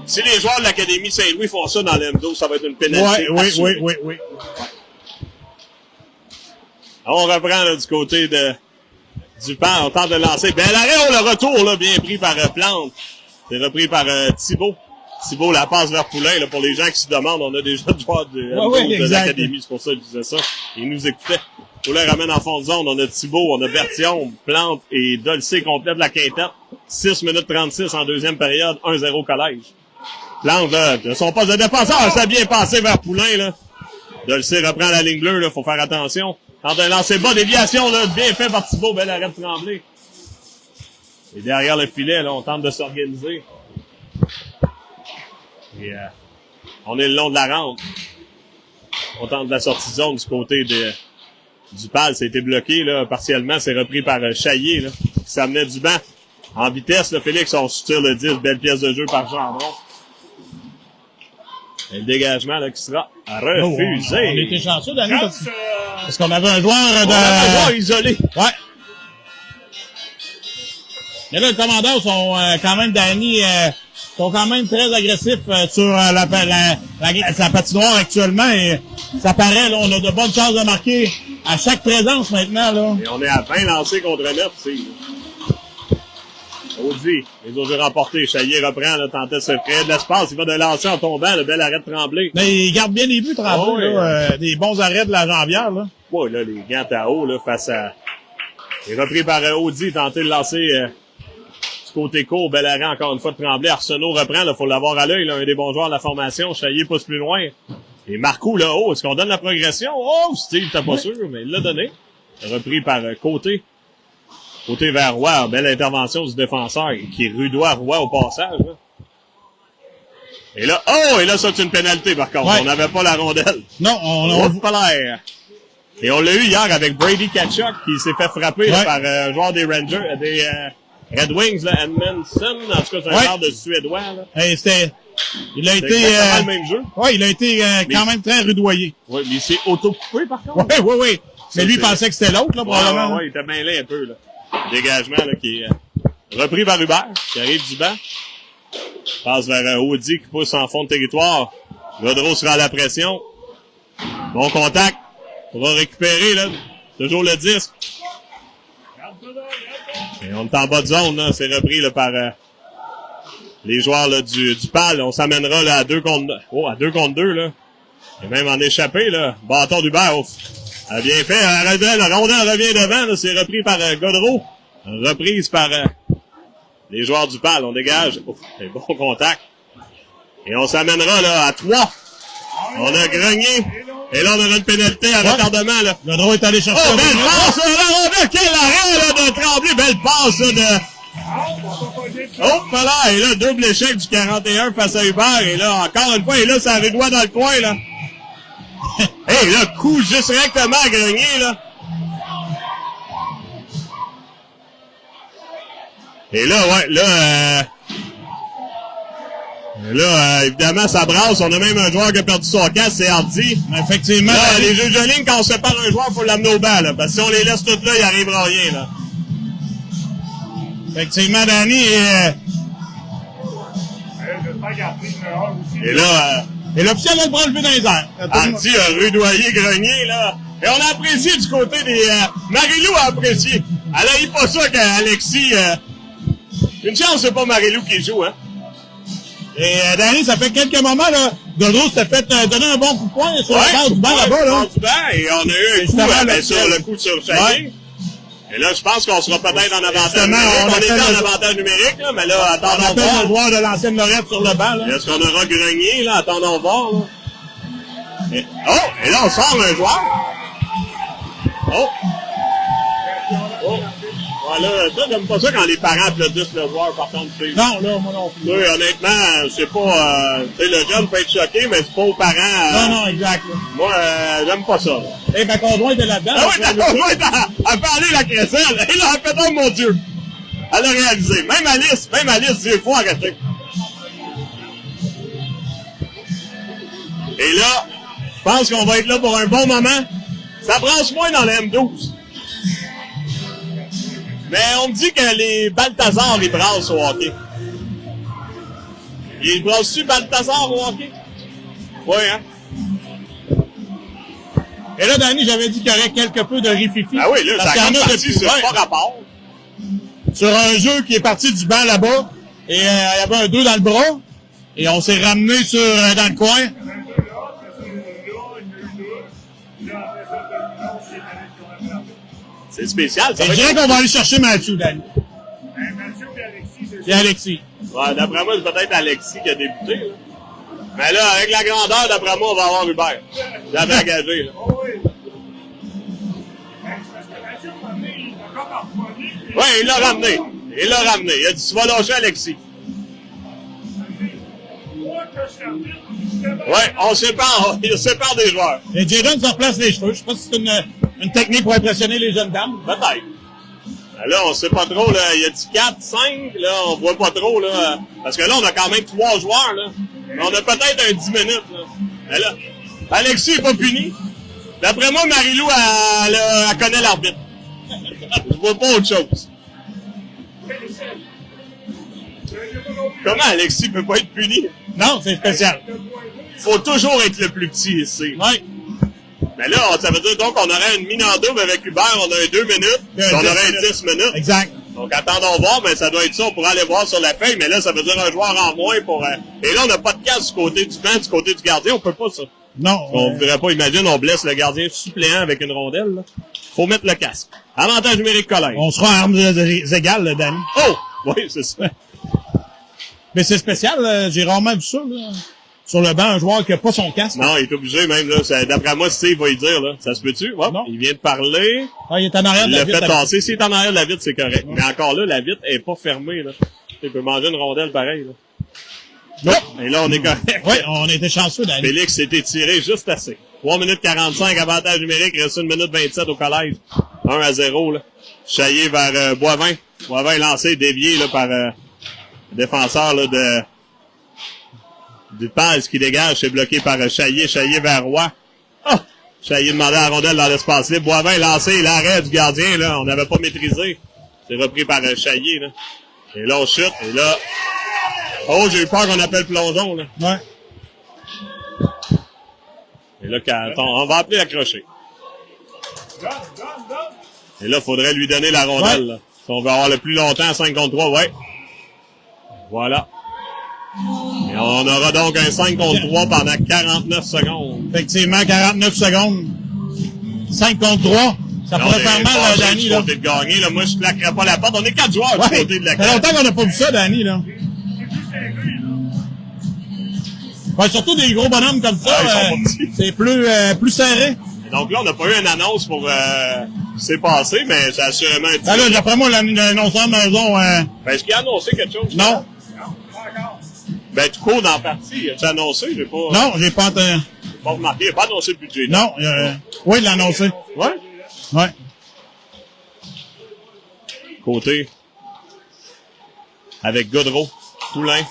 Si les joueurs de l'Académie Saint-Louis font ça dans l'M12, ça va être une pénalité. Oui. On reprend là, du côté du pan. On tente de lancer. Ben l'arrêt, on le retour, là, bien pris par Plante. C'est repris par Thibault. Thibault la passe vers Poulain. Là, pour les gens qui se demandent, on a déjà des joueurs de l'Académie. C'est pour ça que je disais ça. Ils nous écoutaient. Poulain ramène en fond de zone. On a Thibault, on a Bertillon, Plante et Dolcé complète la quintette. 6 minutes 36 en deuxième période. 1-0 collège. Plante, là, de son poste de défenseur, ça a bien passé vers Poulain, là. Dolcé reprend la ligne bleue, là, faut faire attention. Tente de lancer bas, déviation, là, bien fait par Thibault, bel arrêt de Tremblay. Et derrière le filet, là, on tente de s'organiser. Et, on est le long de la rampe. On tente de la sortie de zone du côté du PAL, ça a été bloqué, là, partiellement, c'est repris par Chaillé, là, qui s'amenait du banc. En vitesse, là, Félix, on soutire le 10, belle pièce de jeu par Gendron. Et le dégagement là, qui sera refusé. On était chanceux, Danny, parce qu'on avait un joueur de... On avait un joueur isolé. Ouais. Mais là, les commandeurs sont quand même, Danny, sont quand même très agressifs sur la patinoire actuellement. Et ça paraît, là, on a de bonnes chances de marquer à chaque présence maintenant. Là. Et on est à 20 lancés contre 9. Audi, les autres jeux remportés. Chaillé reprend, là, tentait de se créer de l'espace. Il va de lancer en tombant, le bel arrêt de Tremblay. Mais il garde bien les buts, Tremblay, là, des bons arrêts de la jambière, là. Ouais, là, les gants à haut, là, face à... Il est repris par Audi, tenté de lancer Du côté court, bel arrêt encore une fois de Tremblay. Arsenault reprend, là, faut l'avoir à l'œil, là, un des bons joueurs de la formation. Chaillé pousse plus loin. Et Marcoux, là, oh, est-ce qu'on donne la progression? Oh, Steve, t'es pas sûr, mais il l'a donné. Repris par Côté. Côté vers Roy, belle intervention du défenseur qui rudoie Roy au passage. Là. Et là, et là, ça, c'est une pénalité, par contre. On n'avait pas la rondelle. Non, on pas l'air. Et on l'a eu hier avec Brady Tkachuk qui s'est fait frapper là, par un joueur des Rangers, des Red Wings, là, Edmondson. En tout cas, c'est un joueur de Suédois. Là. Hey, il a été le même jeu. Ouais, il a été quand même très rudoyé. Oui, mais il s'est auto-coupé, par contre. Oui. Mais lui, il pensait que c'était l'autre, là, probablement. Oui, il était mêlé un peu, là. Dégagement, là, qui est repris par Hubert, qui arrive du banc. Passe vers Audi qui pousse en fond de territoire. Gaudreau sera à la pression. Bon contact. On va récupérer, là. Toujours le disque. Et on est en bas de zone, là. C'est repris, là, par les joueurs, là, du PAL. On s'amènera, là, à 2 contre 2, là. Et même en échappé, là. Bâton d'Hubert. A bien fait. La rondelle revient devant, là. C'est repris par Gaudreau. Reprise par les joueurs du PAL. On dégage. C'est bon contact. Et on s'amènera, là, à 3. On a grogné. Et là, on aura une pénalité à retardement, là. Gaudreau est allé chercher. Oh, belle passe, là, quel arrêt, là, de Tremblay. Belle passe, là, de... Oh, voilà. Et là, double échec du 41 face à Hubert. Et là, encore une fois, et là, ça ridoit dans le coin, là. Et là, coup juste directement à grogner, là. Et là, évidemment, ça brasse. On a même un joueur qui a perdu son casque, c'est Hardy. Effectivement. Là, les jeux de ligne, quand on sépare un joueur, il faut l'amener au banc, là. Parce que si on les laisse toutes là, il n'arrivera rien, là. Effectivement, Danny, et là, et l'officiel a le bras levé dans les airs. Hardy a rudoyé, grogné, là. Et on a apprécié du côté des... Marilou a apprécié. Elle a eu pas ça qu'Alexis... Une chance, c'est pas Marilou qui joue, hein. Et Danny, ça fait quelques moments, là, Gaudreau s'était fait donner un bon coup de poing sur la base du banc là-bas, là. Et on a eu un coup sur le coup sur Chaillé. Et là, je pense qu'on sera peut-être en avantage numérique. On était en avantage numérique, là, mais là, attendons voir. Le joueur de l'ancienne Lorette sur le banc, là. Est-ce qu'on aura grogné, là? Attendons voir, là. Et là, on sort un joueur. Voilà, ça, j'aime pas ça quand les parents applaudissent le joueur par contre. Non, là, moi non plus. Oui, honnêtement, c'est pas, tu sais, le jeune peut être choqué, mais c'est pas aux parents. Non, exact. Moi, j'aime pas ça. Et ma conjointe était là-dedans. Ah oui, ta conjointe a parlé la crécelle. Et là, elle fait, oh mon Dieu. Elle a réalisé. Même Alice, il faut arrêter. Et là, je pense qu'on va être là pour un bon moment. Ça brasse moins dans le M12. Mais on me dit que les Balthazar, ils brassent au hockey. Ils brassent-tu Balthazar au hockey? Oui, hein? Et là, Danny, j'avais dit qu'il y aurait quelque peu de rififi. Ah oui, là, ça a parti sur pas rapport. Sur un jeu qui est parti du banc là-bas, et il y avait un 2 dans le bras, et on s'est ramené dans le coin. C'est spécial. Je dirais qu'on va aller chercher Mathieu, Danny. Mathieu et Alexis. Ouais, d'après moi, c'est peut-être Alexis qui a débuté, là. Mais là, avec la grandeur, d'après moi, on va avoir Hubert. J'avais engagé, là. Oui, il l'a ramené. Il a dit, tu vas lâcher Alexis. Ouais, il sépare des joueurs. Et Jadon se replace les cheveux. Je sais pas si c'est une technique pour impressionner les jeunes dames. Peut-être. Là, on sait pas trop, là. Il y a du 4, 5, là, on voit pas trop, là. Parce que là, on a quand même 3 joueurs, là. On a peut-être un 10 minutes, là. Mais là, Alexis est pas puni. D'après moi, Marilou, elle connaît l'arbitre. Je vois pas autre chose. Comment Alexis peut pas être puni? Non, c'est spécial. Faut toujours être le plus petit ici. Oui. Mais là, ça veut dire donc qu'on aurait une mine en double avec Hubert, on a un 2 minutes, puis on aurait un 10 minutes. Exact. Donc attendons voir, mais ça doit être ça, on pourra aller voir sur la feuille, mais là, ça veut dire un joueur en moins pour... Et là, on n'a pas de casque du côté du banc, du côté du gardien, on peut pas ça. Non. On voudrait pas, imagine, on blesse le gardien suppléant avec une rondelle, là. Faut mettre le casque. Avantage numérique collège. On sera à armes égales, là, Danny. Oh! Oui, c'est ça. Mais c'est spécial, j'ai rarement vu ça, là. Sur le banc, un joueur qui a pas son casque. Non, il est obligé même, là. D'après moi, Steve va y dire, là. Ça se peut-tu? Ouais. Non. Il vient de parler. Ah, il est en arrière de Il la l'a vitre. fait tasser. S'il est en arrière de la vitre, c'est correct. Mais encore là, la vitre est pas fermée, là. Il peut manger une rondelle pareil, là. Non. Et là, on est correct. Oui, on était chanceux, Danny. Félix s'est étiré juste assez. 3 minutes 45, avantage numérique. Il reste 1 minute 27 au collège. 1-0, là. Chaillé vers Boivin. Boivin lancé, dévié, là, par le défenseur, là, du Paz qui dégage. C'est bloqué par Chaillé. Chaillé vers Roy. Oh! Chaillé demandait à la rondelle dans l'espace libre. Boivin lancé, l'arrêt du gardien, là. On n'avait pas maîtrisé. C'est repris par Chaillé, là. Et là, on chute. Et là... Oh, j'ai eu peur qu'on appelle plongeon, là. Ouais. Et là, on va appeler accroché. Et là, il faudrait lui donner la rondelle, là. Si on veut avoir le plus longtemps, 5 contre 3, ouais. Voilà. Et on aura donc un 5 contre 3 pendant 49 secondes. Effectivement, 49 secondes. 5 contre 3. Ça Là, pourrait faire mal, Danny, du là. côté de gagner, là. Moi, je claquerais pas la porte. On est 4 joueurs du côté de la ça fait longtemps qu'on n'a pas vu ça, Danny, là. Ouais, surtout des gros bonhommes comme ça, ils sont pas petits. c'est plus serré. Et donc là, on n'a pas eu une annonce pour ce qui s'est passé, mais c'est assurément un Ben là, d'après moi, l'annonceur de maison, Ben, est-ce qu'il a annoncé quelque chose? non. Ben, tu cours dans la partie. As-tu annoncé? J'ai pas... Non, j'ai pas entendu. Pas remarqué. Il n'a pas annoncé le budget. Non, oui, il l'a annoncé. Ouais? Ouais. Côté. Avec Godreau, Poulain.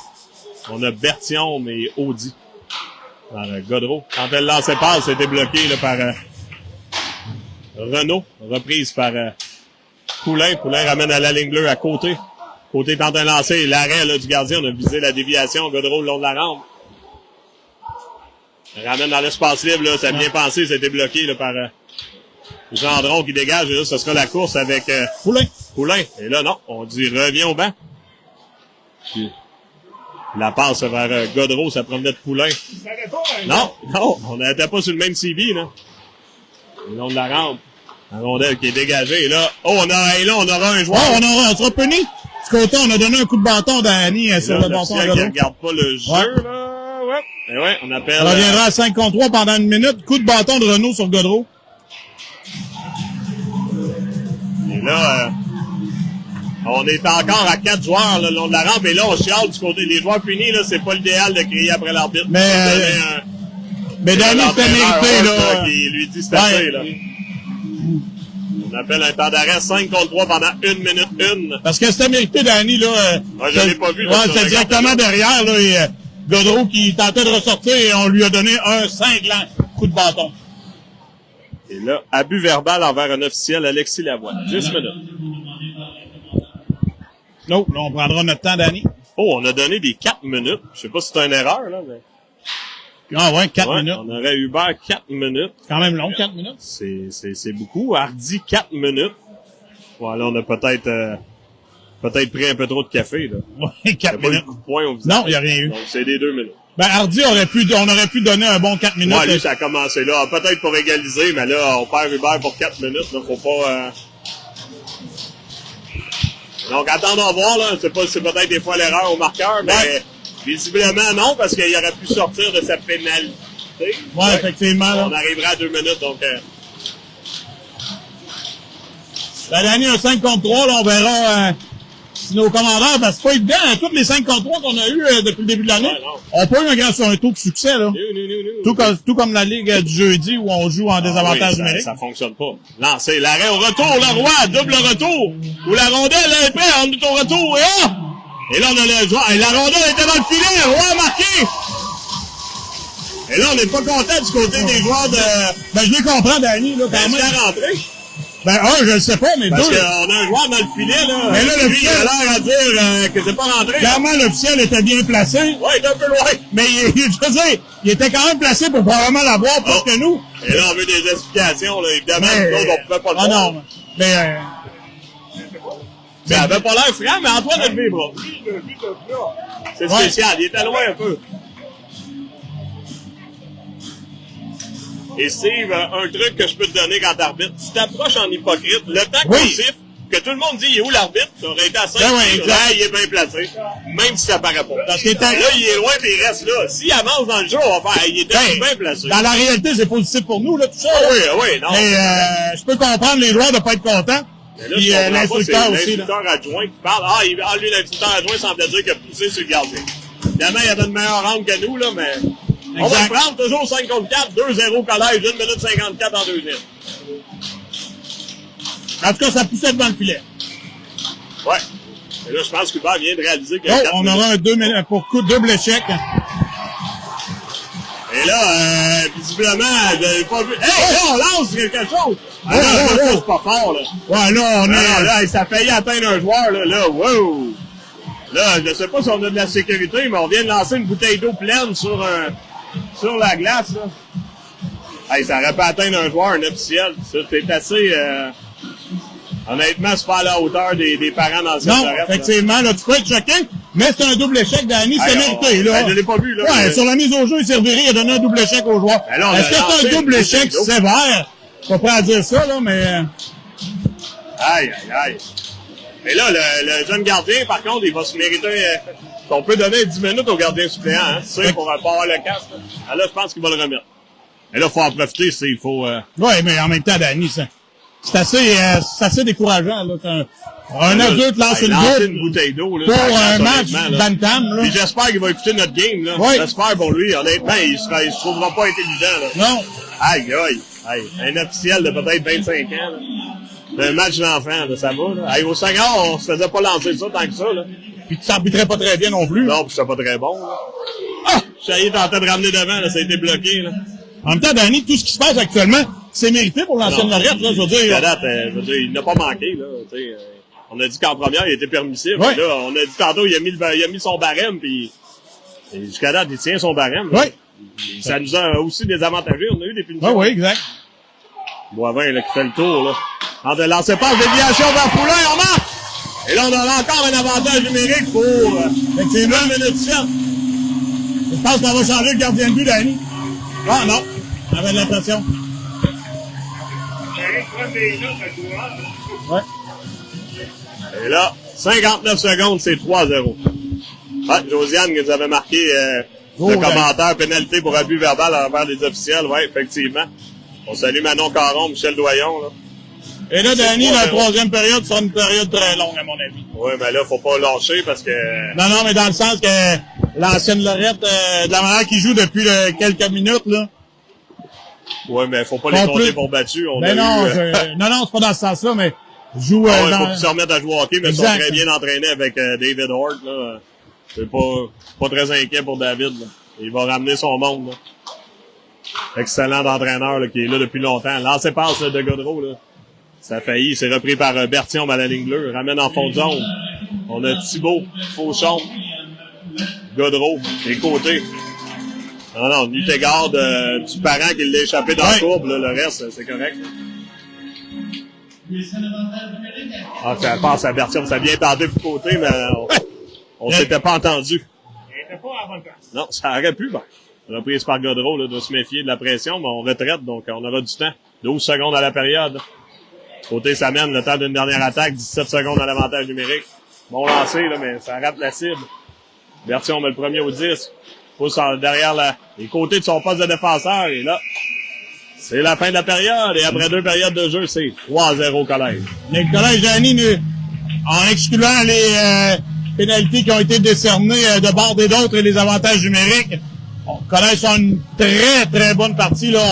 On a Berthiaume et Audi. Alors, Godreau. Quand elle lançait passe, c'était bloqué là, par Renaud. Reprise par Poulain. Poulain ramène à la ligne bleue à côté. Côté tente un lancer. L'arrêt là, du gardien. On a visé la déviation. Godreau le long de la rampe. Ramène dans l'espace libre. Là, ça a bien pensé. C'était bloqué là, par Gendron qui dégage. Et là, ce sera la course avec Poulain. Poulain. Et là, non. On dit reviens au banc. Puis, la passe vers Godreau, ça provenait de Poulain. Non, on n'était pas sur le même CV, là. Le long de la rampe. La rondelle qui est dégagée. Et là, on aura un joueur. Oh, on sera puni. Du côté, on a donné un coup de bâton d'Annie sur le bâton à qui Godreau. regarde pas le jeu, là. Ouais. Et ouais, on appelle. On reviendra à 5 contre 3 pendant 1 minute. Coup de bâton de Renaud sur Godreau. Et là, on est encore à 4 joueurs là, le long de la rampe. Et là, on chiale du côté des joueurs punis. Là, c'est pas l'idéal de crier après l'arbitre. Mais Danny, c'était mérité, là. Qui lui dit c'est assez, là. On appelle un temps d'arrêt 5 contre 3 pendant 1 minute 1. Parce que c'était mérité, Danny, là. Ouais, je l'ai pas vu. Ouais, c'était directement derrière, là. Et, Godreau qui tentait de ressortir et on lui a donné un cinglant coup de bâton. Et là, abus verbal envers un officiel, Alexis Lavoie. 10 minutes. Non, là, on prendra notre temps, Danny. Oh, on a donné des 4 minutes. Je sais pas si c'est une erreur, là, mais... Ah ouais, 4 minutes. On aurait Hubert 4 minutes. Quand même long, 4 minutes. C'est beaucoup. Hardy, 4 minutes. Voilà, on a peut-être pris un peu trop de café, là. Ouais, 4 Il n'y a pas eu minutes. de coup de poing au visage. Non, il n'y a rien eu. Donc, c'est des 2 minutes. Ben, Hardy on aurait pu donner un bon 4 minutes. Ouais, lui, ça a commencé là. Peut-être pour égaliser, mais là, on perd Hubert pour 4 minutes, là. Faut pas, Donc, attendons voir, là. C'est peut-être des fois l'erreur au marqueur, mais visiblement non, parce qu'il aurait pu sortir de sa pénalité. Ouais, effectivement, là. On arrivera à 2 minutes, donc... La dernière, un 5 contre 3, là, on verra si nos commandeurs, parce que c'est pas évident, hein, tous les 5 contre 3 qu'on a eu depuis le début de l'année, on peut eu un taux de succès, là. Tout comme la Ligue du jeudi où on joue en désavantage numérique. Ça fonctionne pas. Lancé, l'arrêt au retour, le roi, double retour, où la rondelle est prête, on est au retour, et là, on a le joueur, et la rondelle était dans le filet, roi marqué! Et là, on n'est pas content du côté des joueurs de... Ben, je les comprends, Danny, là, quand même. Rentré. Ben, je le sais pas, mais parce deux. Parce qu'on a un joueur dans le filet, là. Mais là, lui, il a l'air à dire que c'est pas rentré. Clairement, l'officiel était bien placé. Ouais, il est un peu loin. Mais, je veux dire, il était quand même placé pour probablement l'avoir plus que nous. Et là, on veut des explications, là. Évidemment, nous autres, on pouvait pas le voir. Ah non, mais ça avait pas l'air franc, mais Antoine a levé les bras. C'est spécial, il était loin un peu. Et Steve, un truc que je peux te donner quand t'arbitres, tu t'approches en hypocrite, le temps qu'on siffle, que tout le monde dit, il est où l'arbitre? Ça aurait été à 5. Ben ouais, exact. Il est bien placé. Même si ça paraît pas. Parce qu'il était... Là, il est loin, puis il reste là. S'il avance dans le jeu, on va faire, il était bien placé. Dans la réalité, c'est positif pour nous, là, tout ça. Ah là. oui, oui, non. Mais, je peux comprendre les joueurs de pas être contents. Puis l'instructeur aussi. L'instructeur adjoint qui parle. Lui, l'instructeur adjoint semble dire qu'il a poussé sur le gardien. Évidemment, il y avait une meilleure ronde que nous, là, mais... On va le prendre toujours 5 contre 4, 2-0 collège, 1 minute 54 en deuxième. En tout cas, ça poussait devant le filet. Ouais. Et là, je pense qu'Hubert vient de réaliser que... On aura un 2 minutes pour coup double échec. Et là, visiblement, j'avais pas vu... Hey, là, on lance quelque chose! Ah non, c'est pas fort, là. Ouais, là, on est... Là, ça a failli atteindre un joueur, là, wow! Là, je sais pas si on a de la sécurité, mais on vient de lancer une bouteille d'eau pleine sur la glace, là. Hey, ça aurait pas atteindre un joueur, un officiel. Ça, c'est assez, honnêtement, c'est pas à la hauteur des parents dans cette Non, arrête, effectivement, là, tu peux être choqué, mais c'est un double échec d'Annie, c'est mérité, là. Je l'ai pas vu, là. Ouais, mais... sur la mise au jeu, il servirait, il a donné un double échec aux joueurs. Est-ce que c'est un double échec sévère? Je suis pas prêt à dire ça, là, mais... Aïe. Mais là, le jeune gardien, par contre, il va se mériter... on peut donner 10 minutes au gardien suppléant, hein, tu sais, pour pas avoir le casque. Là, je pense qu'il va le remettre. Et là, il faut en profiter, il faut... Ouais, mais en même temps, Danny, c'est assez décourageant, là. Un adulte lance une bouteille d'eau, là. Pour un match bantam, là. Puis j'espère qu'il va écouter notre game, là. Ouais. J'espère pour lui, honnêtement, il se trouvera pas intelligent, là. Non. Aïe. Un officiel de peut-être 25 ans, là. Un match d'enfant, là, ça va, là. Aïe, au Seigneur, on se faisait pas lancer ça tant que ça, là. Puis tu t'arbitrais pas très bien non plus. Non, puis c'était pas très bon, là. Ah! Chahier tentait de ramener devant, là, ça a été bloqué, là. En même temps, Danny, tout ce qui se passe actuellement, c'est mérité pour l'ancienne Lorette, là, je veux dire. À date, il n'a pas manqué, là, tu sais. On a dit qu'en première, il était permissif. Ouais. Là, on a dit tantôt, il a mis son barème, puis jusqu'à date, il tient son barème. Oui. Ça nous a aussi désavantagés. On a eu des punitions. Oui, exact. Boivin, là, qui fait le tour, là. En de lancer passe, déviation vers Poulain, on marque! Et là, on a encore un avantage numérique pour, effectivement, 1 minute 7. Je pense qu'on va changer le gardien de but, Danny. Ah, non. J'avais l'impression. Ouais. Et là, 59 secondes, c'est 3-0. Ah, Josiane qui nous avait marqué le commentaire pénalité pour abus verbal envers les officiels. Oui, effectivement. On salue Manon Caron, Michel Doyon. Là. Et là, Danny, la troisième période sera une période très longue, à mon avis. Oui, mais là, faut pas lâcher parce que... Non, mais dans le sens que l'ancienne Lorette, de la manière qu'il joue depuis quelques minutes, là. Oui, mais faut pas les compter pour battus. Non, c'est pas dans ce sens-là, mais joue... il faut qu'ils se remettent à jouer au hockey, mais ils sont très bien entraînés avec David Hort, là. C'est pas très inquiet pour David, là. Il va ramener son monde, là. Excellent d'entraîneur, là, qui est là depuis longtemps. Lancé passe de Godreau, là. Ça a failli, c'est repris par Berthiaume à la ligne bleue. Ramène en fond de zone. On a Thibault, Fauchon, Godreau, les côtés. Non, du égard du parent qui l'a échappé dans la courbe, là, le reste, c'est correct. Ah, ça passe à Berthiaume, ça a bien tenté du côté, mais on s'était pas entendu. Il était pas à la bonne place. Non, ça aurait pu, ben. Reprise par Godreau, là, doit se méfier de la pression, mais on retraite, donc on aura du temps. 12 secondes à la période. Côté, ça mène le temps d'une dernière attaque, 17 secondes à l'avantage numérique. Bon lancé, là, mais ça rate la cible. Berthiaume met le premier au 10. Pousse derrière les côtés de son poste de défenseur, et là, c'est la fin de la période, et après 2 périodes de jeu, c'est 3-0 collège. Le collège Danny, en excluant les pénalités qui ont été décernées de bord et d'autres et les avantages numériques, le collège sont une très, très bonne partie. Là.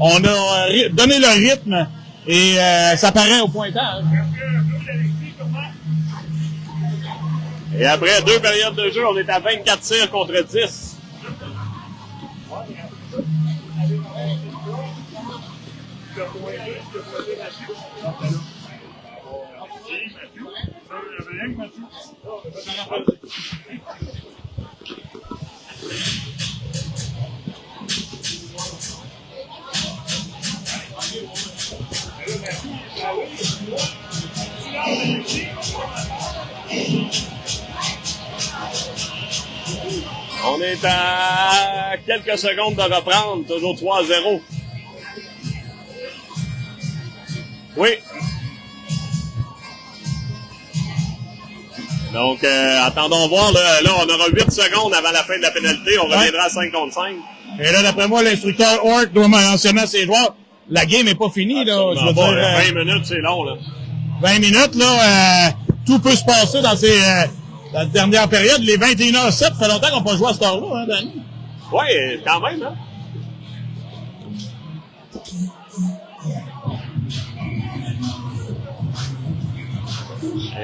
On a donné le rythme et ça paraît au pointage. Et après 2 périodes de jeu, on est à 24 tirs contre 10. On est à quelques secondes de reprendre, toujours 3-0. Oui. Donc, attendons voir. Là, on aura 8 secondes avant la fin de la pénalité. On reviendra à 5 contre 5. Et là, d'après moi, l'instructeur Ork doit mentionner à ses joueurs, la game est pas finie, là. Je veux dire, 20 minutes, c'est long, là. 20 minutes, là, tout peut se passer dans la dernière période. Les 21h07, fait longtemps qu'on n'a pas joué à cette heure-là, hein, Danny? Ouais, quand même, hein.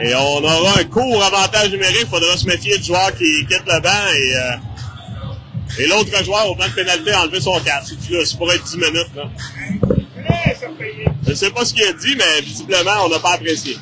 Et on aura un court avantage numérique. Il faudra se méfier du joueur qui quitte le banc et l'autre joueur au banc de pénalité a enlevé son casque. Ça pourrait être 10 minutes, là. Je ne sais pas ce qu'il a dit, mais visiblement, on n'a pas apprécié.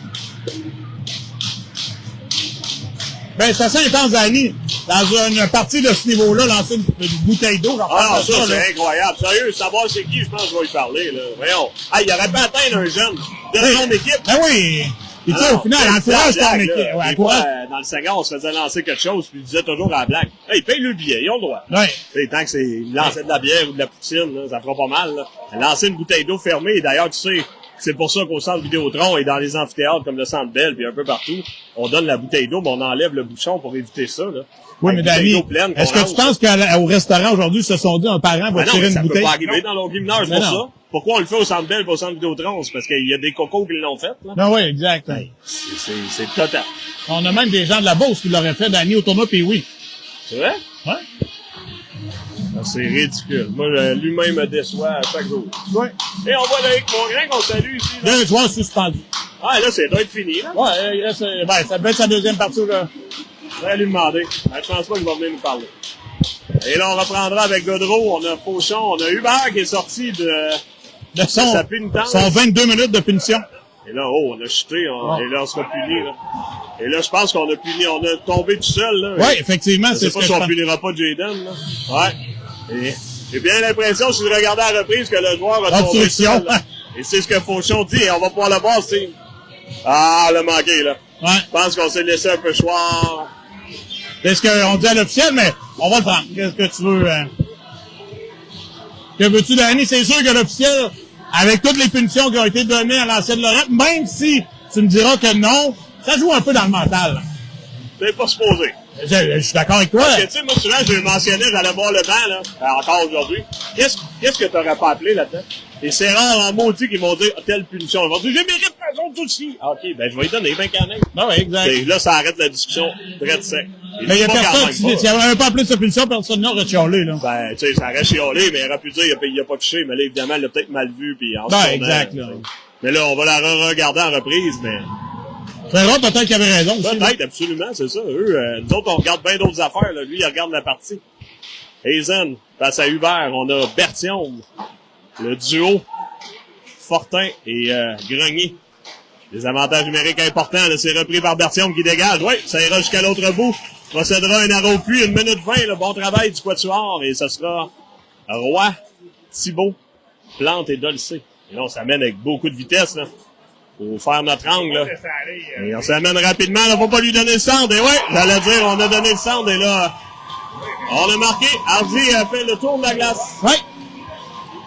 Ben, c'est assez intense, Danny. Dans une partie de ce niveau-là, lancer une bouteille d'eau, j'en parle ça, c'est incroyable. Sérieux, savoir c'est qui, je pense que je vais lui parler, là. Voyons. Ah, il aurait pu atteindre un jeune de son équipe. Ben oui! Et tu sais, au final, encourage ton équipe. Ouais, encourage. Dans le second, on se faisait lancer quelque chose, puis il disait toujours à la blague. Hey, paye le billet, ils ont le droit. Ouais. Et tant que c'est lancer de la bière ou de la poutine, là, ça fera pas mal, là. Lancer une bouteille d'eau fermée, et d'ailleurs, tu sais, c'est pour ça qu'au centre Vidéotron et dans les amphithéâtres comme le Centre Bell, puis un peu partout, on donne la bouteille d'eau, mais on enlève le bouchon pour éviter ça, là. Oui, mais Danny, est-ce que tu penses qu'au restaurant aujourd'hui, ils se sont dit, un parent va tirer une bouteille? Ça peut pas arriver dans l'hockey mineur, c'est pour ça. Pourquoi on le fait au Centre Bell et au Centre Vidéotron? C'est parce qu'il y a des cocos qui l'ont fait, là. Ben oui, exact. C'est total. On a même des gens de la Beauce qui l'auraient fait, Danny, au tournoi Pee-Wee. C'est vrai? Ouais. C'est ridicule. Moi, l'humain me déçoit à chaque jour. Ouais. Et on voit Loïc Mongrain qu'on salue ici. Là. Deux joueurs suspendus. Ah, là, ça doit être fini, là. Ouais, là, ça peut être sa deuxième partie, là. Je vais aller lui demander. Je pense pas qu'il va venir nous parler. Et là, on reprendra avec Godreau. On a Fauchon. On a Hubert qui est sorti de sa pénitence. Son 22 minutes de punition. Et là, on a chuté. Et là, on sera puni, là. Et là, je pense qu'on a puni. On a tombé tout seul, là. Oui, effectivement, c'est ce que je pense. Je sais pas si on punira pas Jaden, là. Ouais. Et j'ai bien l'impression, si je regardais à la reprise, que le joueur va tomber seul. Et c'est ce que Fauchon dit. Et on va pouvoir le voir, c'est... Ah, le manqué, là. Ouais. Je pense qu'on s'est laissé un peu choir. C'est ce qu'on dit à l'officiel, mais on va le prendre. Qu'est-ce que tu veux? Que veux-tu, Danny? C'est sûr que l'officiel, avec toutes les punitions qui ont été données à l'ancienne Lorette, même si tu me diras que non, ça joue un peu dans le mental. C'est pas supposé. Je suis d'accord avec toi. Parce que, tu sais, moi, souvent, je le mentionnais, j'allais voir le banc, là, encore aujourd'hui. Qu'est-ce que t'aurais pas appelé là-dedans? Et c'est rare en maudit qu'ils vont dire telle punition. Ils vont dire, j'ai mérité raison tout aussi. OK, ben, je vais y donner, ben, quand même. Non, ouais, exact. Et là, ça arrête la discussion très sec. Mais il y a personne qui dit, s'il n'y avait pas appelé cette punition, personne n'aurait chialé, là. Ben, tu sais, ça aurait chialé, mais il aurait pu dire, il a pas touché, mais là, évidemment, il l'a peut-être mal vu, puis en ben, exact, là. Mais là, on va la re-regarder en reprise, mais... Ferrand, peut-être qu'il avait raison aussi. Peut-être, absolument, c'est ça. Nous autres, on regarde bien d'autres affaires, là. Lui, il regarde la partie. Hazen, face à Hubert, on a Berthiaume. Le duo Fortin et Grenier. Des avantages numériques importants, là, c'est repris par Berthiaume qui dégage. Oui, ça ira jusqu'à l'autre bout. Procédera un arrêt au puits, 1 minute 20, le bon travail du quatuor. Et ce sera Roy, Thibault, Plante et Dolcé. Et là, on s'amène avec beaucoup de vitesse, là. Faut faire notre angle, là. Et on s'amène rapidement, là. Faut pas lui donner le centre. Et ouais, j'allais dire, on a donné le centre. Et là, on a marqué. Hardy a fait le tour de la glace. Ouais.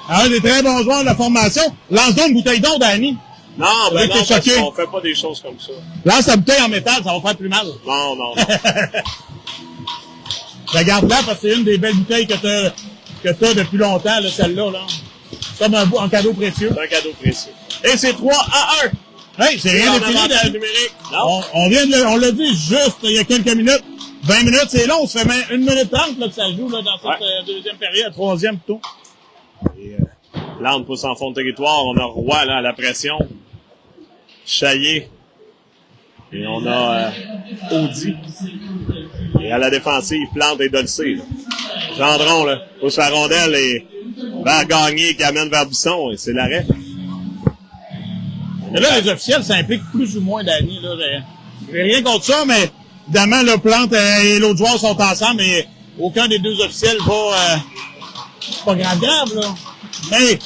Alors, des très bons joueurs de la formation. Lance donc une bouteille d'eau, Danny. Non, ben non, parce qu'on fait pas des choses comme ça. Lance la bouteille en métal, ça va faire plus mal. Non, non, non. Regarde-la, parce que c'est une des belles bouteilles que t'as depuis longtemps, là, celle-là, là. Comme un cadeau précieux. C'est un cadeau précieux. Et c'est 3-1. Hey, c'est rien de fini. On l'a dit juste il y a quelques minutes. 20 minutes, c'est long. Ça fait 1 minute 30 là, que ça joue là, dans cette deuxième période, troisième plutôt. Et Plante pousse en fond de territoire. On a Roy là, à la pression. Chaillé. Et on a Audi. Et à la défensive, Plante et Dolcé. Gendron, là, pousse la rondelle et vers Gagné qui amène vers Bisson. Et c'est l'arrêt. Et là, les officiels s'impliquent plus ou moins, Danny. J'ai rien contre ça, mais évidemment, le Plante et l'autre joueur sont ensemble, mais aucun des deux officiels va... c'est pas grave, là. Mais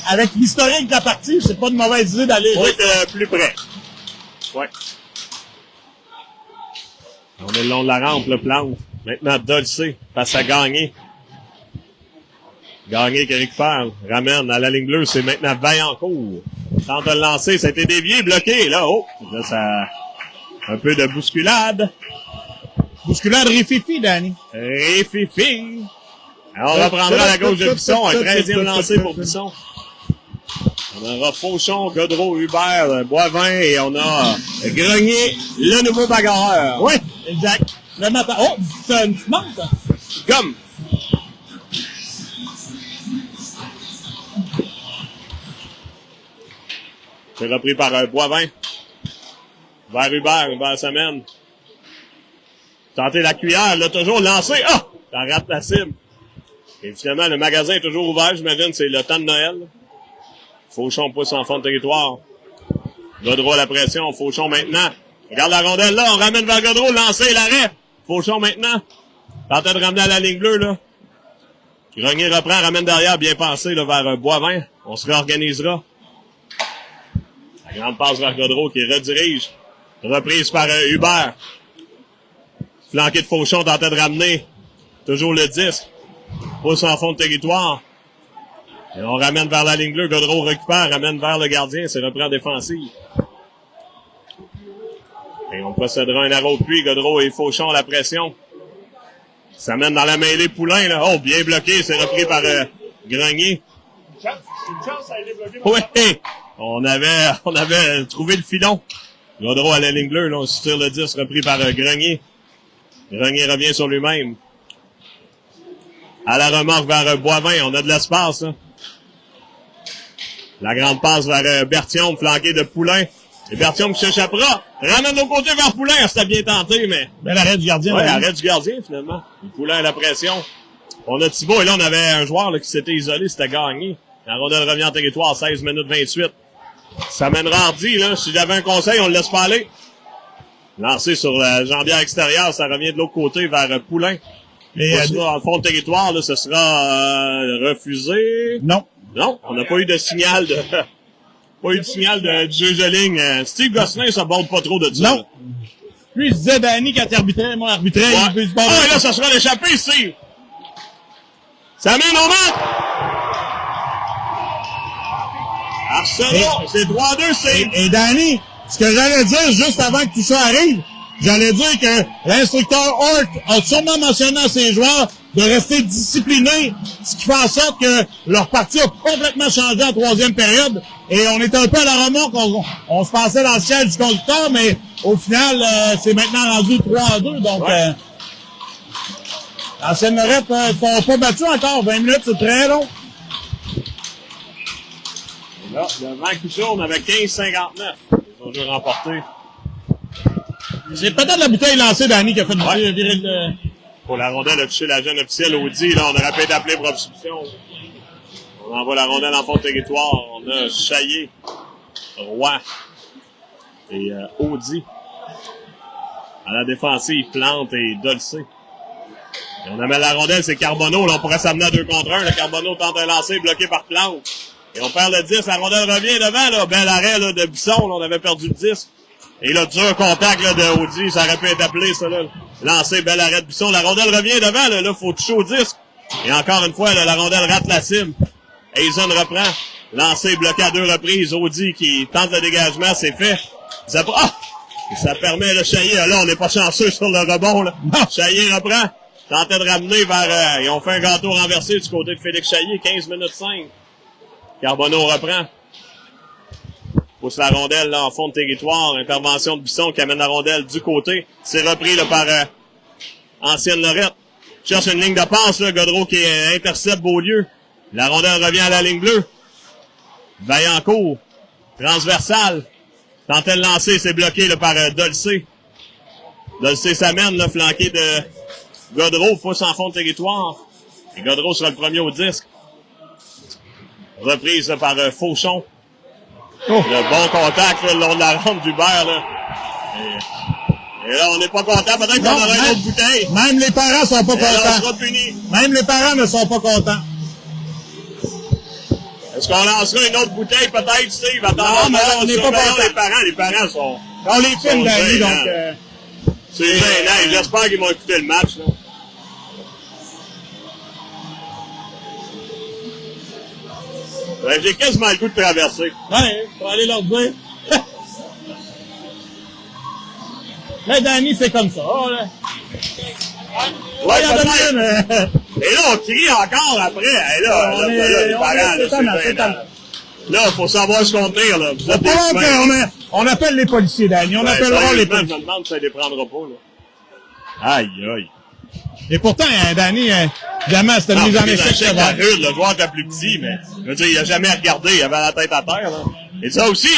avec l'historique de la partie, c'est pas une mauvaise idée d'aller... Faut être plus près. Ouais. On est le long de la rampe, le Plante. Maintenant, Dolcé face à Gagné. Gagné qui récupère, ramène à la ligne bleue, c'est maintenant Vaillancourt. Tente de le lancer, ça a été dévié, bloqué, là, oh! Là, Un peu de bousculade. Bousculade rififi, Danny. Rififi. Alors, on reprendra la gauche de Bisson. Un 13e lancé pour Bisson. On aura Fauchon, Godreau, Hubert, Boivin et on a Grenier, le nouveau bagarreur. Oui, exact. Le matin. Oh, c'est une menthe. Comme. C'est repris par Boivin. Vers Hubert, Hubert s'amène. Tenter la cuillère, là, toujours lancé. Ah! Ça rate la cible. Et finalement, le magasin est toujours ouvert, j'imagine, c'est le temps de Noël. Fauchon pousse en fond de territoire. Godreau à la pression, Fauchon maintenant. Regarde la rondelle là, on ramène vers Godreau, lancer, l'arrêt. Fauchon maintenant. Tentait de ramener à la ligne bleue, là. Grenier reprend, ramène derrière, bien pensé, là, vers Boivin. On se réorganisera. La grande passe vers Godreau qui redirige. Reprise par Hubert. Flanqué de Fauchon, tentait de ramener. Toujours le disque. Pousse en fond de territoire. Et on ramène vers la ligne bleue. Godreau récupère, ramène vers le gardien. C'est repris en défensive. Et on procédera un arrow de puits. Godreau et Fauchon à la pression. Ça mène dans la mêlée Poulain, là. Oh, bien bloqué. C'est repris par Grenier. Une chance, ça a été bloqué. Oui! On avait trouvé le filon. Godreau à la ligne bleue, là. On se tire le 10, repris par Grenier. Grenier revient sur lui-même. À la remorque vers Boivin. On a de l'espace, là. La grande passe vers Berthiaume, flanqué de Poulain. Et Berthiaume qui s'échappera. Ramène de l'autre côté vers Poulain. C'était bien tenté, mais... Ben, l'arrêt du gardien. Ouais, l'arrêt du gardien, finalement. Et Poulain à la pression. On a Thibault, et là, on avait un joueur là, qui s'était isolé, c'était gagné. La rondelle revient en territoire, 16 minutes 28. Ça mènera Hardy, là. Si j'avais un conseil, on le laisse pas aller. Lancé sur la jambière extérieure, ça revient de l'autre côté vers Poulain. Et en fond de territoire, là, ce sera refusé. Non. Non, on n'a pas eu de signal de... pas eu de signal de juge de ligne. Steve Gosselin, ça borde pas trop de ça. Non. Lui, il se disait Danny quand il arbitrait, moi, arbitrais. Ouais. Ah, là, ça sera l'échappée, Steve. Ça mène au match. Arsenal, c'est 3-2, c'est... Et Danny, ce que j'allais dire juste avant que tout ça arrive, j'allais dire que l'instructeur Hort a sûrement mentionné à ses joueurs de rester disciplinés, ce qui fait en sorte que leur partie a complètement changé en troisième période. Et on était un peu à la remorque, on se passait dans le ciel du conducteur, mais au final, c'est maintenant rendu 3-2. Donc, ouais. Ancienne Lorette sont pas battus encore. 20 minutes, c'est très long. Et là, le vent qui tourne avec 15-59. Ils ont joué remporté. C'est peut-être la bouteille lancée d'Annie qui a fait virer le... Pour la rondelle, a touché la jeune officielle Audi. Là, on aurait pu être appelé pour obstruction. On envoie la rondelle en fond de territoire. On a Chaillé, Roy et Audi. À la défensive, Plante et Dolcé. Et on amène la rondelle, c'est Carbonneau. Là, on pourrait s'amener à 2 contre 1. Le Carbonneau tente un lancer bloqué par Plante. Et on perd le 10. La rondelle revient devant. Là. Bel arrêt là, de Bisson. Là, on avait perdu le 10. Et là, dur contact là, de Audi. Ça aurait pu être appelé, ça. Là. Lancé, bel arrêt de Bisson. La rondelle revient devant. Là, faut toucher au disque. Et encore une fois, là, la rondelle rate la cible. Hazen reprend. Lancé, bloqué à 2 reprises. Audi qui tente le dégagement. C'est fait. Ça permet de Chaillé. Là, on n'est pas chanceux sur le rebond. Là. Chaillé reprend. Tentait de ramener vers... ils ont fait un gâteau renversé du côté de Félix Chaillé. 15 minutes 5. Carbonneau reprend. Pousse la rondelle là, en fond de territoire. Intervention de Bisson qui amène la rondelle du côté. C'est repris là, par Ancienne Lorette. Cherche une ligne de passe. Là, Godreau qui intercepte Beaulieu. La rondelle revient à la ligne bleue. Vaillancourt. Transversale. Tentait de lancer. C'est bloqué là, par Dolcé. Dolcé s'amène, là, flanqué de Godreau. Pousse en fond de territoire. Et Godreau sera le premier au disque. Reprise là, par Fauchon. Oh. Le bon contact là, le long de la rampe d'Hubert. Là. Et là, on n'est pas content. Peut-être qu'on aura une autre bouteille. Même les parents sont pas contents. Là, on sera puni. Même les parents ne sont pas contents. Est-ce qu'on lancera une autre bouteille peut-être, Steve? Attends, non, mais on n'est pas contents. Les parents sont... On les filme d'ailleurs, donc... C'est gênant. J'espère qu'ils vont écouter le match. Là. Ouais, j'ai quasiment le goût de traverser. Ouais, pour aller leur dire. Là, Danny fait comme ça, là. Ouais, il y en a peut-être. une. Et là, on crie encore après. Et là, On là, est- là, les on parents, est là, c'est étonnant, c'est gênant. étonnant. Là, faut savoir se contenir, là. Vous êtes des Pendant humains. on appelle les policiers, Danny. On Ben, appellera les sérieusement, policiers. je me demande si ça les prendra pas, là. Aïe, aïe. Et pourtant, Danny, évidemment, c'était une Non, mise en mais échec l'échec de la sévère. rude, le joueur était plus petit, mais, je veux dire, il a jamais regardé, il avait la tête à terre, là. Et ça aussi, hey!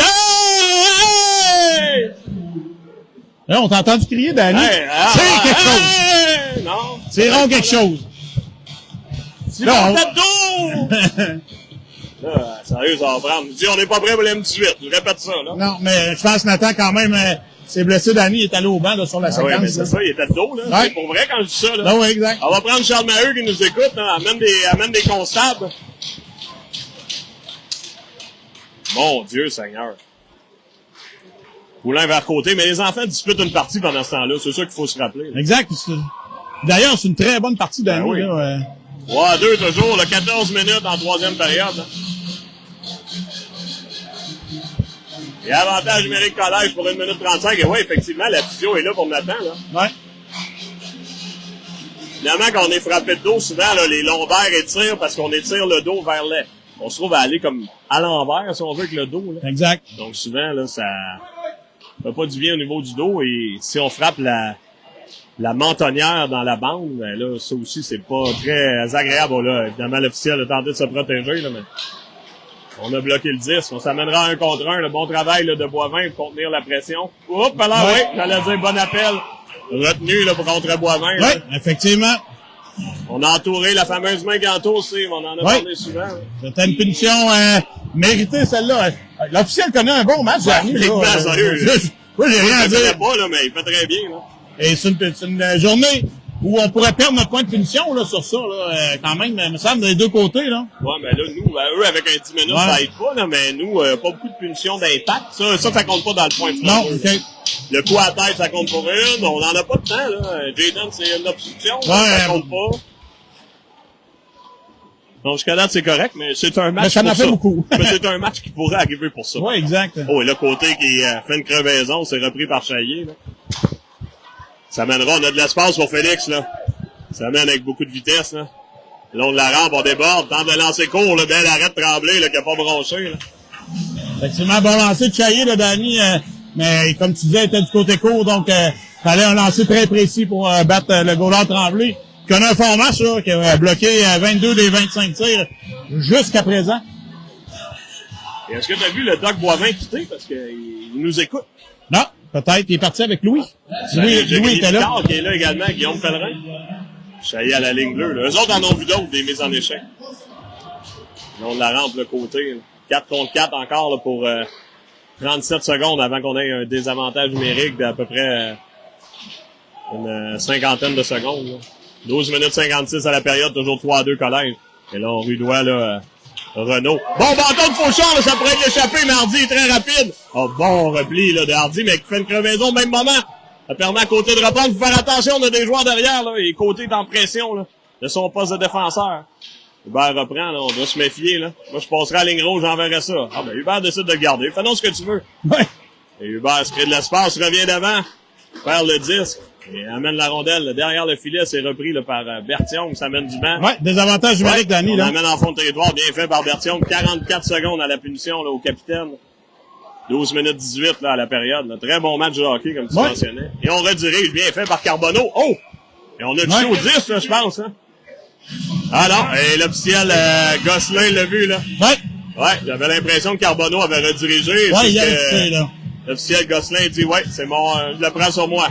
Là, on t'a entendu crier, Danny. Hey, C'est quelque chose. hey! Non. C'est rond quelque chose. C'est Là, mon on- tête d'eau! Là, sérieux, ça va prendre. Je dis, on n'est pas prêt pour l'M18. Je répète ça, là. Non, mais je pense que Nathan, quand même, s'est blessé. Danny est allé au banc, là, sur la Ah ouais, mais séquence. c'est ça, il était de dos, là. Ouais. C'est pour vrai quand je dis ça, là. Ah oui, exact. On va prendre Charles Maheu qui nous écoute, là. Amène des constables. Mon Dieu Seigneur. Poulain vers côté, mais les enfants disputent une partie pendant ce temps-là. C'est ça qu'il faut se rappeler, là. Exact. D'ailleurs, c'est une très bonne partie, Danny, Ben oui. là. Ouais, 2 toujours, là, 14 minutes en troisième période, là. Et avantage numérique collège pour 1 minute 35. Et ouais, effectivement, la physio est là pour Nathan, là. Ouais. Évidemment, quand on est frappé de dos, souvent, là, les lombaires étirent parce qu'on étire le dos vers l'air. On se trouve à aller comme à l'envers, si on veut, avec le dos, là. Exact. Donc, souvent, là, ça fait pas du bien au niveau du dos. Et si on frappe la mentonnière dans la bande, ben là, ça aussi, c'est pas très agréable. Bon, là, évidemment, l'officiel a tenté de se protéger, là, mais on a bloqué le 10. On s'amènera 1 contre 1. Le bon travail là, de Boivin pour contenir la pression. Oups, alors, oui, j'allais dire bon appel. Retenu là, pour contre Boivin. là. Oui, effectivement. On a entouré la fameuse main qui entoure, Steve. On en a parlé souvent. Hein. C'était une punition méritée, celle-là. L'officiel connaît un bon match, Danny. Techniquement, sérieux. Moi, j'ai rien à Il ne dire. pas, là, mais il fait très bien. Là. Et c'est une journée où on pourrait perdre notre point de punition là, sur ça, là, quand même, il me semble, des deux côtés. Là. Ouais, mais là, nous, eux, avec un 10 minutes, ça aide pas, là, mais nous, pas beaucoup de punitions d'impact. Ça compte pas dans le point de Non, frappeur. OK. Le coup à tête, ça compte pour une. On n'en a pas de temps, là. Jaden, c'est une obstruction. Ouais, ça compte pas. Donc, jusqu'à date, c'est correct, mais c'est un match Mais ça en pour a fait beaucoup. Mais c'est un match qui pourrait arriver pour ça. Oui, exact. Oh, et le côté qui fait une crevaison, c'est repris par Chaillé, là. Ça mènera, on a de l'espace pour Félix, là. Ça mène avec beaucoup de vitesse, là. Le long de la rampe, on déborde, tente de lancer court, là, bel arrêt de Tremblay, là, qui a pas bronché, là. Effectivement, bon lancer de Chaillé, là, Danny, mais comme tu disais, il était du côté court, donc fallait un lancer très précis pour battre le goaler Tremblay, qui a un fort match, là, qui a bloqué 22 des 25 tirs jusqu'à présent. Et est-ce que tu as vu le Doc Boivin quitter? Parce qu'il nous écoute. Non, peut-être, il est parti avec Louis. Louis était là. Picard, qui est là également, Guillaume Pellerin. Chaillé à la ligne bleue, là. Eux autres en ont vu d'autres, des mises en échec. Le long de la rampe, le côté, là. 4 contre 4 encore, là, pour 37 secondes avant qu'on ait un désavantage numérique d'à peu près une cinquantaine de secondes, là. 12 minutes 56 à la période, toujours 3-2 collège. Et là, on rudoie, là, Renaud. Bon bâton de Fauchard, là, ça pourrait être échappé, mais Hardy est très rapide. Oh, bon repli, là, de Hardy, mais qui fait une crevaison au même moment. Ça permet à Côté de reprendre. Faut faire attention, on a des joueurs derrière, là, et Côté est en pression, là, de son poste de défenseur. Hubert reprend, là, on doit se méfier, là. Moi, je passerai à la ligne rouge, j'enverrai ça. Ah, ben, Hubert décide de le garder. Fais donc ce que tu veux. Ouais. Et Hubert se crée de l'espace, revient devant, perd le disque, et amène la rondelle. Derrière le filet, c'est repris là, par Berthiaume, ça mène du banc. Ouais, désavantage numérique, Danny, on là. amène en fond de territoire, bien fait par Berthiaume. 44 secondes à la punition là, au capitaine. 12 minutes 18 là, à la période. Là. Très bon match de hockey, comme tu mentionnais. Et on redirige, bien fait par Carbonneau. Oh! Et on a touché au 10, là, je pense. Hein? Ah non, et l'officiel Gosselin l'a vu, là. Ouais. Ouais, j'avais l'impression que Carbonneau avait redirigé. Ouais, il a été, là. L'officiel Gosselin dit, ouais, c'est mon, je le prends sur moi.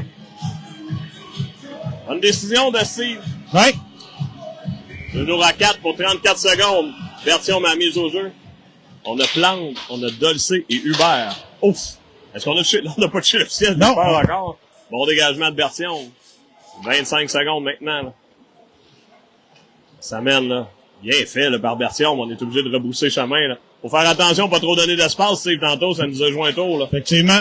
Bonne décision de Steve. Ouais. Toujours à 4 pour 34 secondes. Berthiaume m'a mise au jeu. On a Plante, on a Dolcé et Hubert. Ouf! Est-ce qu'on a touché? On n'a pas touché l'officiel. Non. Hubert encore. Bon dégagement de Berthiaume. 25 secondes maintenant, là. Ça mène, là. Bien fait, là, par Berthiaume. On est obligé de rebrousser chemin, là. Faut faire attention, pas trop donner d'espace, Steve, tantôt, ça nous a joué un tour, là. Effectivement.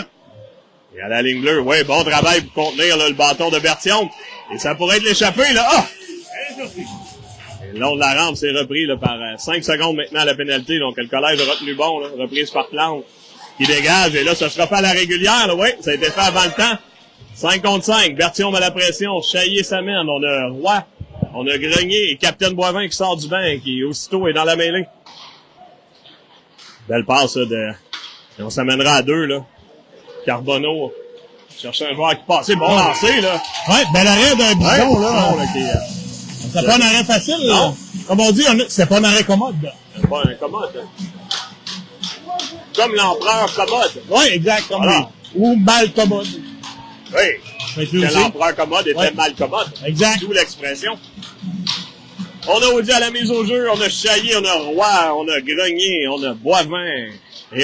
Et à la ligne bleue, ouais, bon travail pour contenir, là, le bâton de Berthiaume. Et ça pourrait être l'échappée, là. Ah! Et le long de la rampe, c'est repris, là, par 5 secondes maintenant à la pénalité. Donc, le collège a retenu bon, là. Reprise par Plante. Qui dégage. Et là, ça sera fait à la régulière, là. Ouais, ça a été fait avant le temps. 5 contre 5. Berthiaume à la pression. Chaillé s'amène. On a Roy. On a Grenier et Capitaine Boivin qui sort du banc, qui aussitôt est dans la mêlée. Belle passe, là, et on s'amènera à 2, là. Carbonneau. Chercher un joueur qui passait. Bon lancé, là. Ouais, bel arrêt d'un bison, là. Bon, là, C'était pas un arrêt facile, là. Non. Comme on dit, c'était pas un arrêt commode, là. C'est pas un commode, hein. Comme l'empereur commode. Oui, exact, comme Voilà. ou mal commode. Oui. Mais Que l'empereur commode était mal commode. Exact. D'où l'expression. On a Audi à la mise au jeu, on a Chaillé, on a Roy, on a Grenier, on a Boivin. Et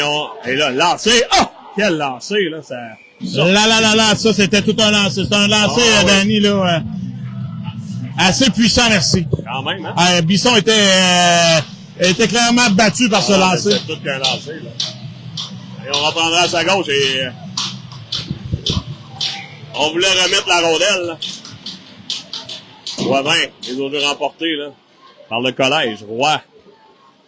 là, lancé. Ah! Quel lancé, là, ça. Ça, c'était tout un lancer. C'était un lancer, Danny, là, assez puissant, merci. Quand même, hein? Bisson était clairement battu par ce lancer. C'est tout qu'un lancé, là. Et on reprendra à sa gauche et on voulait remettre la rondelle, là. Boivin, les autres remportés, là, par le collège. Roy,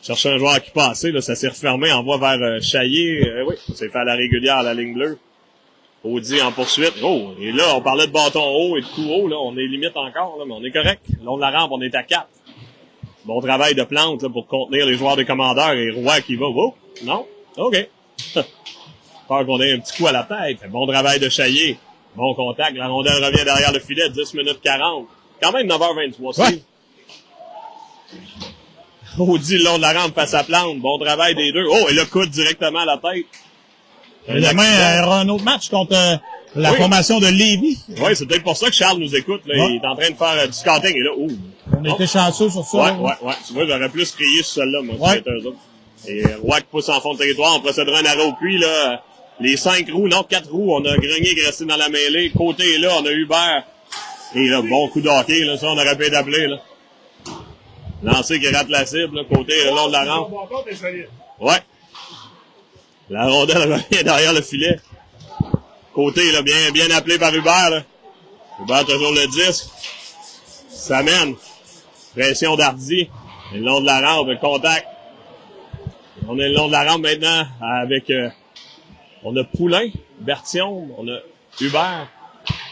chercher un joueur qui passait, là, ça s'est refermé, envoie vers Chaillé. Oui, c'est fait à la régulière, à la ligne bleue. Audi en poursuite. Oh, et là, on parlait de bâton haut et de coup haut, là, on est limite encore, là, mais on est correct. Long de la rampe, on est à 4. Bon travail de Plante, là, pour contenir les joueurs des commandeurs et Roy qui va. Oh, non? OK. Peur qu'on ait un petit coup à la tête. Bon travail de Chaillé. Bon contact. La rondelle revient derrière le filet. 10 minutes 40. Quand même 9h23. Ouais. Audi le long de la rampe face à Plante. Bon travail des deux. Oh, et le coup directement à la tête. Et demain, il y aura un autre match contre la formation de Lévis. Oui, c'est peut-être pour ça que Charles nous écoute. Là. Il est en train de faire du scouting. Et là, on était chanceux sur ça. Ouais. Tu vois, j'aurais plus crié sur celle-là, moi, si c'était eux autres. Et Roy qui pousse en fond de territoire. On procédera un arrêt au puits, là. Les 5 roues, non, 4 roues. On a Grenier qui est resté dans la mêlée. Côté est là, on a Hubert. Et là, bon coup de hockey, là. Ça, on aurait pu d'appeler, là. Lancé qui rate la cible, là. Côté, le long de la rampe. Ouais. La rondelle revient derrière le filet. Côté, là, bien appelé par Hubert, là. Hubert toujours le disque. Ça mène. Pression d'Hardy. Le long de la rampe, le contact. On est le long de la rampe maintenant avec... on a Poulain, Berthiaume, on a Hubert.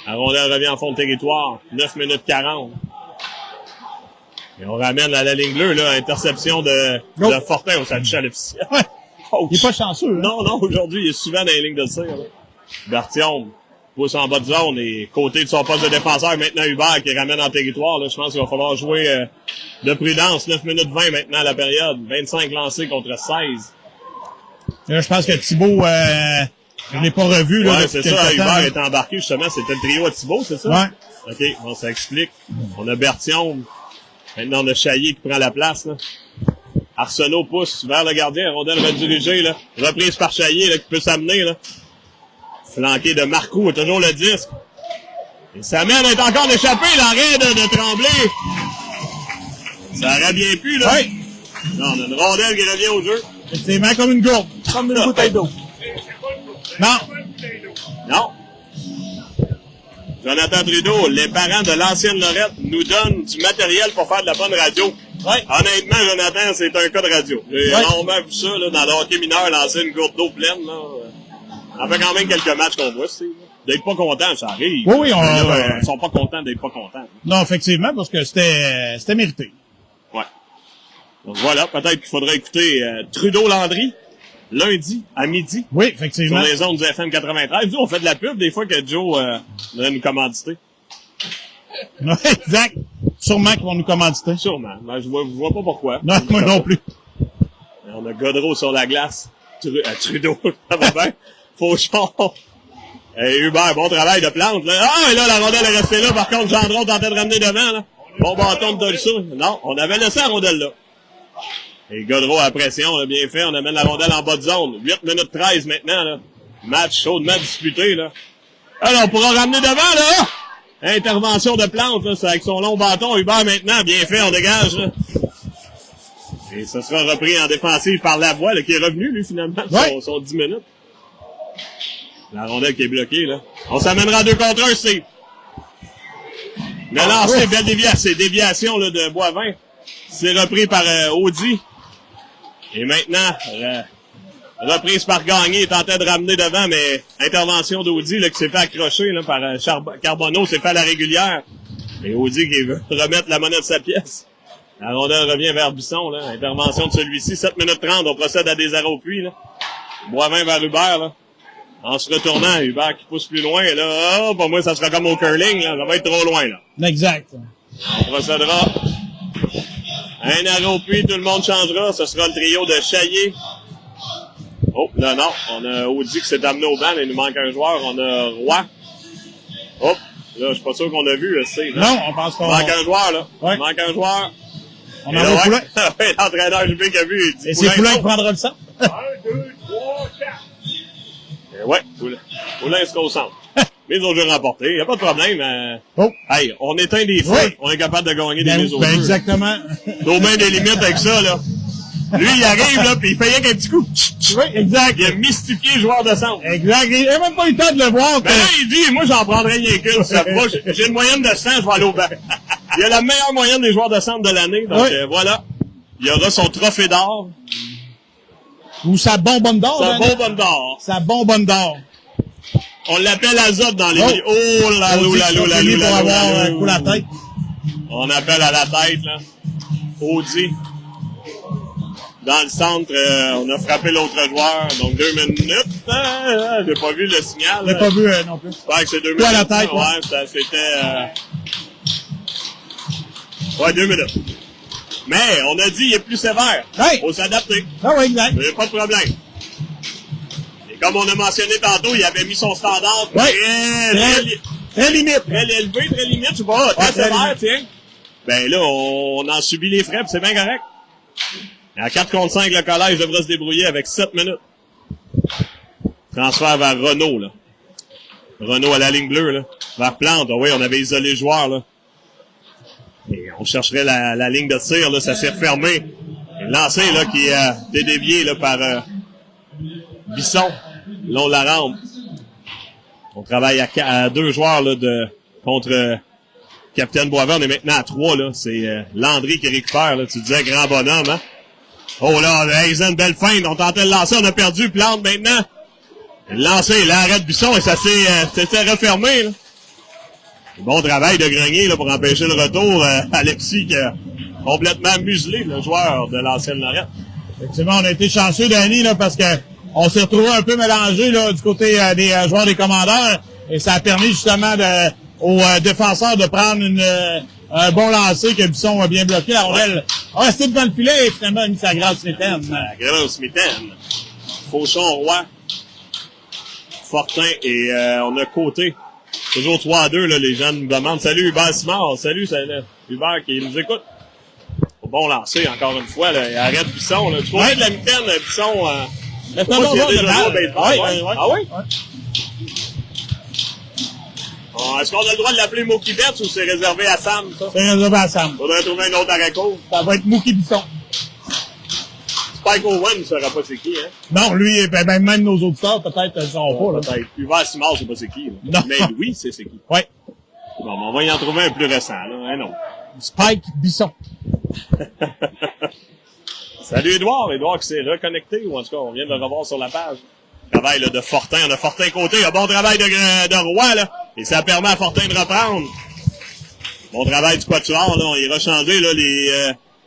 La rondelle revient en fond de territoire. 9 minutes 40. Et on ramène à la ligne bleue, là, interception de Fortin au touché à l'officiel. Ouais. Il est pas chanceux, hein? Non, aujourd'hui, il est souvent dans les lignes de tir, là. Berthiaume pousse en bas de zone et côté de son poste de défenseur, maintenant Hubert qui ramène en territoire, là. Je pense qu'il va falloir jouer de prudence. 9 minutes 20 maintenant à la période. 25 lancés contre 16. Là, je pense que Thibault, je l'ai pas revu, là. Ouais, c'est ça. Hubert est embarqué, justement. C'était le trio à Thibault, c'est ça? Ouais. OK, bon, ça explique. On a Berthiaume. Maintenant, on a Chaillé qui prend la place, là. Arsenault pousse vers le gardien. La rondelle va diriger, là. Reprise par Chaillé, là, qui peut s'amener, là. Flanqué de Marcoux, toujours le disque. Et Samuel est encore échappé, l'arrêt de Tremblay. Ça aurait bien pu, là. Oui. Non, on a une rondelle qui revient au jeu. Effectivement, comme une gourde. Comme une bouteille d'eau. Non. Jonathan Trudeau, les parents de l'ancienne Lorette nous donnent du matériel pour faire de la bonne radio. Ouais. Honnêtement, Jonathan, c'est un cas de radio. J'ai rarement vu ça, là, dans le hockey mineur, lancer une gourde d'eau pleine, là. Ça fait quand même quelques matchs qu'on voit, c'est. D'être pas content, ça arrive. Oui, ils sont pas contents d'être pas contents. Non, effectivement, parce que c'était mérité. Ouais. Donc voilà, peut-être qu'il faudrait écouter Trudeau-Landry, lundi à midi. Oui, effectivement. Sur les ondes du FM 93. Nous, on fait de la pub des fois que Joe devrait nous commanditer. Oui, exact. Sûrement qu'ils vont nous commanditer. Sûrement. Ben, je vois pas pourquoi. Non, moi non plus. On a Godreau sur la glace. Trudeau, ça va bien. Fauchon. Et Hubert, bon travail de Plante, là. Ah, et là, la rondelle est restée là. Par contre, Gendron tentait de ramener devant, là. Bon bâton de Dolso. Non, on avait laissé la rondelle là. Et Godreau à la pression, là, bien fait. On amène la rondelle en bas de zone. 8 minutes 13 maintenant, là. Match chaudement disputé, là. Alors, on pourra ramener devant, là. Intervention de Plante, là. C'est avec son long bâton. Hubert maintenant, bien fait, on dégage, là. Et ce sera repris en défensive par Lavoie, là, qui est revenu, lui, finalement, son 10 minutes. La rondelle qui est bloquée, là. On s'amènera 2 contre 1, c'est... Le lancer, belle déviation, là, de Boivin. C'est repris par Audi. Et maintenant, Reprise par Gagné, il tentait de ramener devant, mais intervention d'Audi là, qui s'est fait accrocher là, par Carbonneau, s'est fait à la régulière. Et Audi qui veut remettre la monnaie de sa pièce. La rondelle revient vers Bisson. Là. Intervention de celui-ci, 7 minutes 30, on procède à des arrêts au puits. Là. Boivin vers Hubert. Là. En se retournant, Hubert qui pousse plus loin. Là, oh, pour moi, ça sera comme au curling. Là. Ça va être trop loin. Là. Exact. On procédera. Un arrêt au puits, tout le monde changera. Ce sera le trio de Chaillé. Oh, là, non. On a Audi qui s'est amené au banc, mais il nous manque un joueur. On a Roy. Oh, là, je suis pas sûr qu'on a vu, c'est. Non, on pense pas. Il manque un joueur, là. Ouais. Il manque un joueur. On a un Poulain. L'entraîneur JB qui a vu. Et c'est Poulain qui prendra le centre. 1, 2, 3, 4. Ouais, Poulain sera au centre. Mais ils ont déjà remporté. Il n'y a pas de problème. Oh. Hey, on éteint des feux. Oui. On est capable de gagner des mises au jeu. Exactement. Nos mains des limites avec ça, là. Lui, il arrive, là, pis il fait rien qu'un petit coup. Oui, exact. Il a mystifié le joueur de centre. Exact. Il n'a même pas eu le temps de le voir. Ben là, il dit, moi, j'en prendrais rien qu'une. Moi, j'ai une moyenne de 100, je vais aller au banc. Il a la meilleure moyenne des joueurs de centre de l'année. Donc, voilà. Il aura son trophée d'or. Ou sa bonbonne d'or. Sa bonbonne d'or. Sa bonbonne d'or. On l'appelle Azote dans les milieux. Oh là là, pour la tête. On appelle à la tête, là. Audi. Dans le centre, on a frappé l'autre joueur. Donc, 2 minutes. J'ai pas vu le signal. J'ai pas vu non plus. Ouais, c'est 2 minutes. Toi à la tête, ouais. C'était... Ouais, 2 minutes. Mais, on a dit, il est plus sévère. Hey. Faut s'adapter. Ah oui, exact. Il n'y a pas de problème. Et comme on a mentionné tantôt, il avait mis son standard très limite. Très élevé, très limite, je sais pas. Très sévère, tiens. Ben là, on en subit les frais, pis c'est bien correct. À 4 contre 5, le collège devrait se débrouiller avec 7 minutes. Transfert vers Renault, là. Renault à la ligne bleue, là. Vers Plante. Ah oui, on avait isolé le joueur, là. Et on chercherait la ligne de tir, là. Ça s'est refermé. Le lancer, là, qui a été dévié, là, par Bisson. Long de la rampe. On travaille à 2 joueurs, là, contre Capitaine Boivin. On est maintenant à 3, là. C'est Landry qui récupère, là. Tu disais grand bonhomme, hein? Oh là, une belle feinte. On tentait de lancer, on a perdu. Plante maintenant. Le lancer, l'arrêt de Bisson et ça s'est refermé, là. Bon travail de Grenier, là, pour empêcher le retour. Alexis qui a complètement muselé le joueur de l'ancienne Lorette. Effectivement, on a été chanceux, Danny, là, parce que on s'est retrouvé un peu mélangé, là, du côté des joueurs des commandeurs. Et ça a permis, justement, aux défenseurs de prendre un bon lancer que Bisson a bien bloqué. La rondelle a resté devant le filet et finalement a mis sa grande smitaine. La grande smitaine. Fauchon, Roy, Fortin et on a Côté. Toujours 3-2, là, les gens nous demandent. Salut Hubert Simard. Salut Hubert qui nous écoute. Bon lancer, encore une fois. Là, il arrête Bisson. Là. Du côté de la mitaine, Bisson... Mais c'est un bon joueur de balle. Ah oui? Est-ce qu'on a le droit de l'appeler Mookie Betts ou c'est réservé à Sam, ça? C'est réservé à Sam. Faudrait trouver un autre arrêt-court. Ça va être Mookie Bisson. Spike Owen ne saura pas c'est qui, hein? Non, lui, même nos auditeurs, peut-être, ne sauront pas, là. Peut-être. Hubert Simard, c'est pas c'est qui, là. Non. Mais Louis, c'est qui. Oui. Bon, on va y en trouver un plus récent, là. Un autre. Spike Bisson. Salut Édouard. Édouard qui s'est reconnecté, ou en tout cas, on vient de le revoir sur la page. Travail, là, de Fortin. On a Fortin Côté. Un bon travail de Roy, là. Et ça permet à Fortin de reprendre. Bon travail du quatuor, là. On ira changer, là,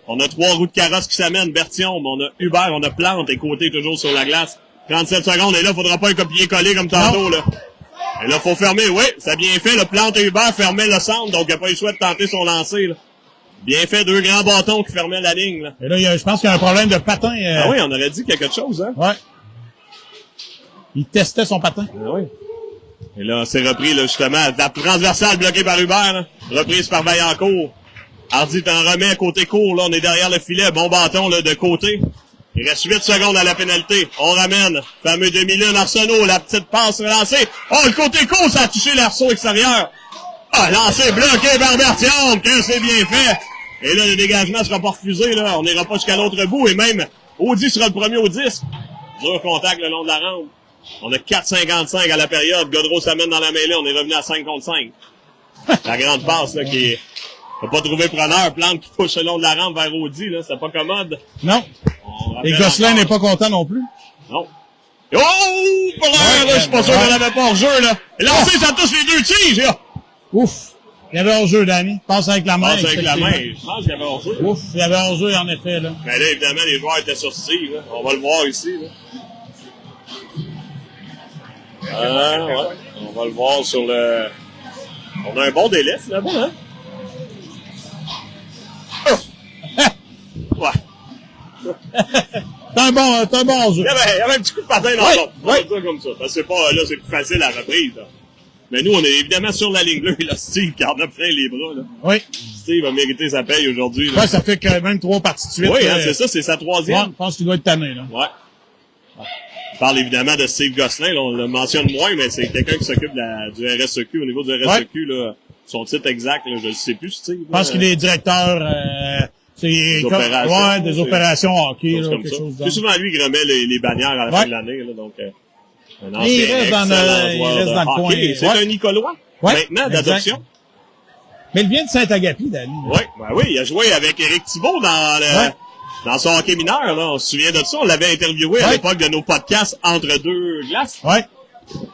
on a 3 roues de carrosse qui s'amènent. Bertillon, on a Hubert, on a Plante et Côté toujours sur la glace. 37 secondes. Et là, faudra pas un copier-coller comme tantôt, là. Et là, faut fermer. Oui, ça a bien fait. Le Plante et Hubert fermaient le centre. Donc, il n'a pas eu le choix de tenter son lancer, là. Bien fait, 2 grands bâtons qui fermaient la ligne, là. Et là, je pense qu'il y a un problème de patin. Ah oui, on aurait dit qu'il y a quelque chose, hein? Ouais. Il testait son patin. Ah oui. Et là, c'est repris, là, justement, la transversale bloquée par Hubert, là. Reprise par Vaillancourt. Hardy t'en remet à côté court, là. On est derrière le filet. Bon bâton, là, de côté. Il reste 8 secondes à la pénalité. On ramène. Fameux demi-lune Arsenault. La petite passe relancée. Oh, le côté court, ça a touché l'arceau extérieur. Ah, lancé bloqué par Bertillon. Que c'est bien fait. Et là, le dégagement sera pas refusé, là. On n'ira pas jusqu'à l'autre bout. Et même, Audi sera le premier au disque. Dur contact le long de la rampe. On a 4,55 à la période. Godreau s'amène dans la mêlée. On est revenu à 5 contre 5. La grande passe, là, qui n'a pas trouvé preneur. Plante qui pousse le long de la rampe vers Audi, là. C'est pas commode. Non. Et Gosselin n'est pas content non plus. Non. Oh! Pour là, je suis pas sûr qu'on avait pas hors-jeu, là. Lancé, ça touche les deux tiges, là. Ouf! Il y avait hors-jeu, Danny. Passe avec la main. Passe avec la main. Je pense qu'il y avait hors-jeu. Ouf, il y avait hors-jeu, en effet, là. Mais là, évidemment, les joueurs étaient sur Steve, là. On va le voir ici, là. Ouais. On va le voir sur le... On a un bon délai, finalement, hein? Ouais. C'est un bon hors-jeu. Il y avait un petit coup de patin dans l'autre. On va dire comme ça. Parce que c'est pas, là, c'est plus facile à la reprise, là. Mais nous, on est évidemment sur la ligne bleue, là. Steve, qui en a plein les bras, là. Oui. Steve a mérité sa paye aujourd'hui, là. Ouais, ça fait quand même 3 parties de suite. Oui, hein, c'est ça, c'est sa 3e. Ouais, je pense qu'il doit être tanné, là. Ouais. On parle évidemment de Steve Gosselin, là, on le mentionne moins, mais c'est quelqu'un qui s'occupe du RSEQ, au niveau du RSEQ, là. Son titre exact, là, je ne sais plus, Steve. Je pense qu'il est directeur, des opérations. Ouais, des opérations hockey, là, comme quelque ça. chose C'est souvent lui qui remet les bannières à la fin de l'année, là, donc, un ancien il reste dans le coin. C'est un Nicolois, maintenant, d'adoption. Mais il vient de Saint-Agapi, Danny. Oui, ben oui, il a joué avec Éric Thibault dans son hockey mineur, là. On se souvient de ça. On l'avait interviewé à l'époque de nos podcasts Entre deux glaces. Ouais.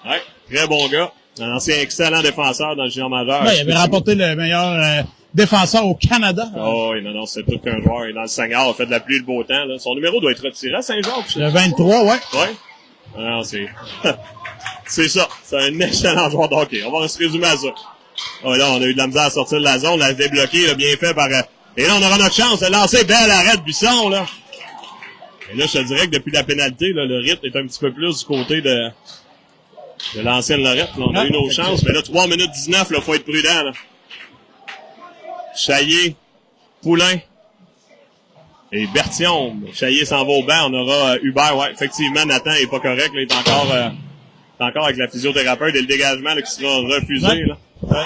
Ouais. Très bon gars. Un ancien excellent défenseur dans le junior majeur. Ouais, il avait remporté le meilleur défenseur au Canada. Oh, oui, non, c'est tout qu'un joueur. Il est dans le Seigneur, a fait de la pluie et le beau temps, là. Son numéro doit être retiré à Saint-Jacques. Le 23, ouais. Ouais. Non, c'est, c'est ça. C'est un excellent joueur de hockey. On va se résumer à ça. Oh, là, on a eu de la misère à sortir de la zone, la débloquer, là, bien fait par, et là, on aura notre chance de lancer belle arrêt de Buisson, là. Et là, je te dirais que depuis la pénalité, là, le rythme est un petit peu plus du côté de l'ancienne Lorette. Là, on a eu nos chances, mais là, 3 minutes 19, là, faut être prudent, là. Chaillé, Poulain et Berthiaume. Chaillé s'en va au banc, on aura Hubert, ouais, effectivement, Nathan est pas correct, là, il est encore avec la physiothérapeute et le dégagement, là, qui sera refusé, là. Ouais.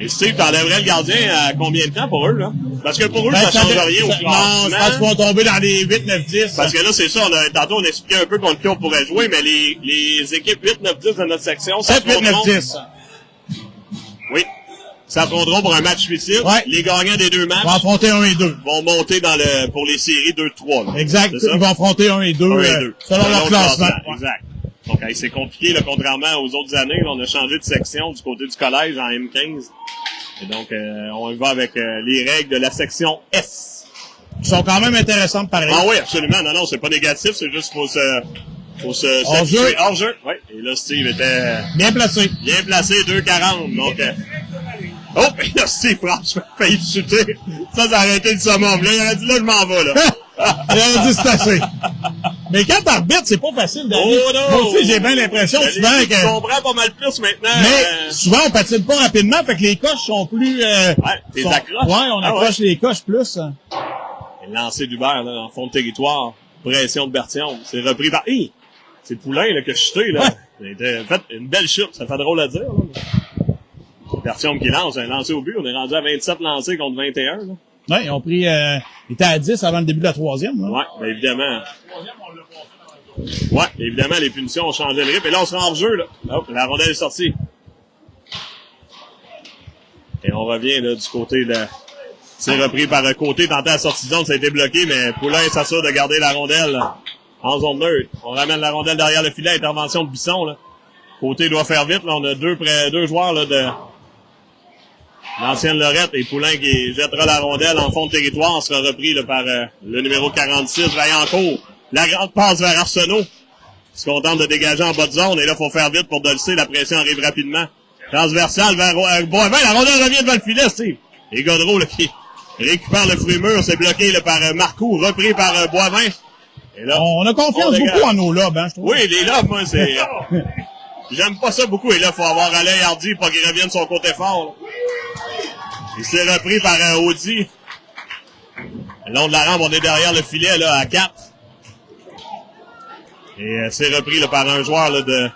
Et Steve, t'enlèverais le gardien à combien de temps pour eux, là? Parce que pour eux, ça change rien au classement. Non, je pense qu'ils vont tomber dans les 8, 9, 10. Parce que là, c'est ça, tantôt, on expliquait un peu contre qui on pourrait jouer, mais les équipes 8, 9, 10 de notre section, 7, 8, 9, 10. Oui. S'affronteront pour un match difficile. Ouais. Les gagnants des deux matchs vont affronter 1 et 2. Vont monter pour les séries 2-3, là. Exact. Ils vont affronter 1 et 2. 1 et 2. Selon leur classement. Exact. Donc, c'est compliqué, là, contrairement aux autres années. Là, on a changé de section du côté du collège en M15. Et donc, on y va avec les règles de la section S. Qui sont quand même intéressantes, pareil. Ah oui, absolument. Non, c'est pas négatif. C'est juste faut se hors-jeu. Hors-jeu. Oui. Et là, Steve était bien placé. Bien placé, 2,40. Donc, oh, et là, Steve, franchement, failli chuter. Ça a arrêté le summum. Là, il aurait dit, là, je m'en vais, là. Il aurait dit, c'est assez. Mais quand t'arbitres, c'est pas facile, Danny. Oh non! Moi aussi, j'ai bien l'impression souvent que... Je comprends pas mal plus maintenant. Mais souvent, on patine pas rapidement, fait que les coches sont plus... ouais, t'es accroches. Ouais, on accroche les coches plus. Et le lancer d'Hubert, là, en fond de territoire. Pression de Berthiaume. C'est repris par... Hey! C'est Poulain, là, qui a chuté, là. Ouais. Il a fait une belle chute. Ça fait drôle à dire, là. Berthiaume qui lance, un lancer au but. On est rendu à 27 lancés contre 21, là. Ouais, ils ont pris... ils étaient à 10 avant le début de la 3e, là. Ouais, bien évidemment. Ouais, évidemment, les punitions ont changé le rythme. Et là, on sera en jeu, là. Hop, la rondelle est sortie. Et on revient, là, du côté de... C'est repris par côté, tenté à la sortie de zone, ça a été bloqué, mais Poulain s'assure de garder la rondelle, là, en zone neutre. On ramène la rondelle derrière le filet, intervention de Bisson, là. Côté doit faire vite, là. On a deux joueurs, là, de l'ancienne Lorette et Poulain qui jettera la rondelle en fond de territoire. Sera repris, là, par le numéro 46, Vaillancourt. La grande passe vers Arsenault. Il se contente de dégager en bas de zone. Et là, faut faire vite pour Dolcé. La pression arrive rapidement. Transversale vers Boivin. La rondelle revient devant le filet, Steve. Et Godreau, là, qui récupère le fruit mûr. C'est bloqué, là, par Marcoux. Repris par Boivin. Et là, on a confiance beaucoup en nos lobes, hein, je trouve. Oui, les lobes, moi, c'est... J'aime pas ça beaucoup. Et là, faut avoir à l'œil hardi pour qu'il revienne de son côté fort, là. Il s'est repris par Audi. Le long de la rampe, on est derrière le filet, là, à 4. Et c'est repris, là, par un joueur, là, de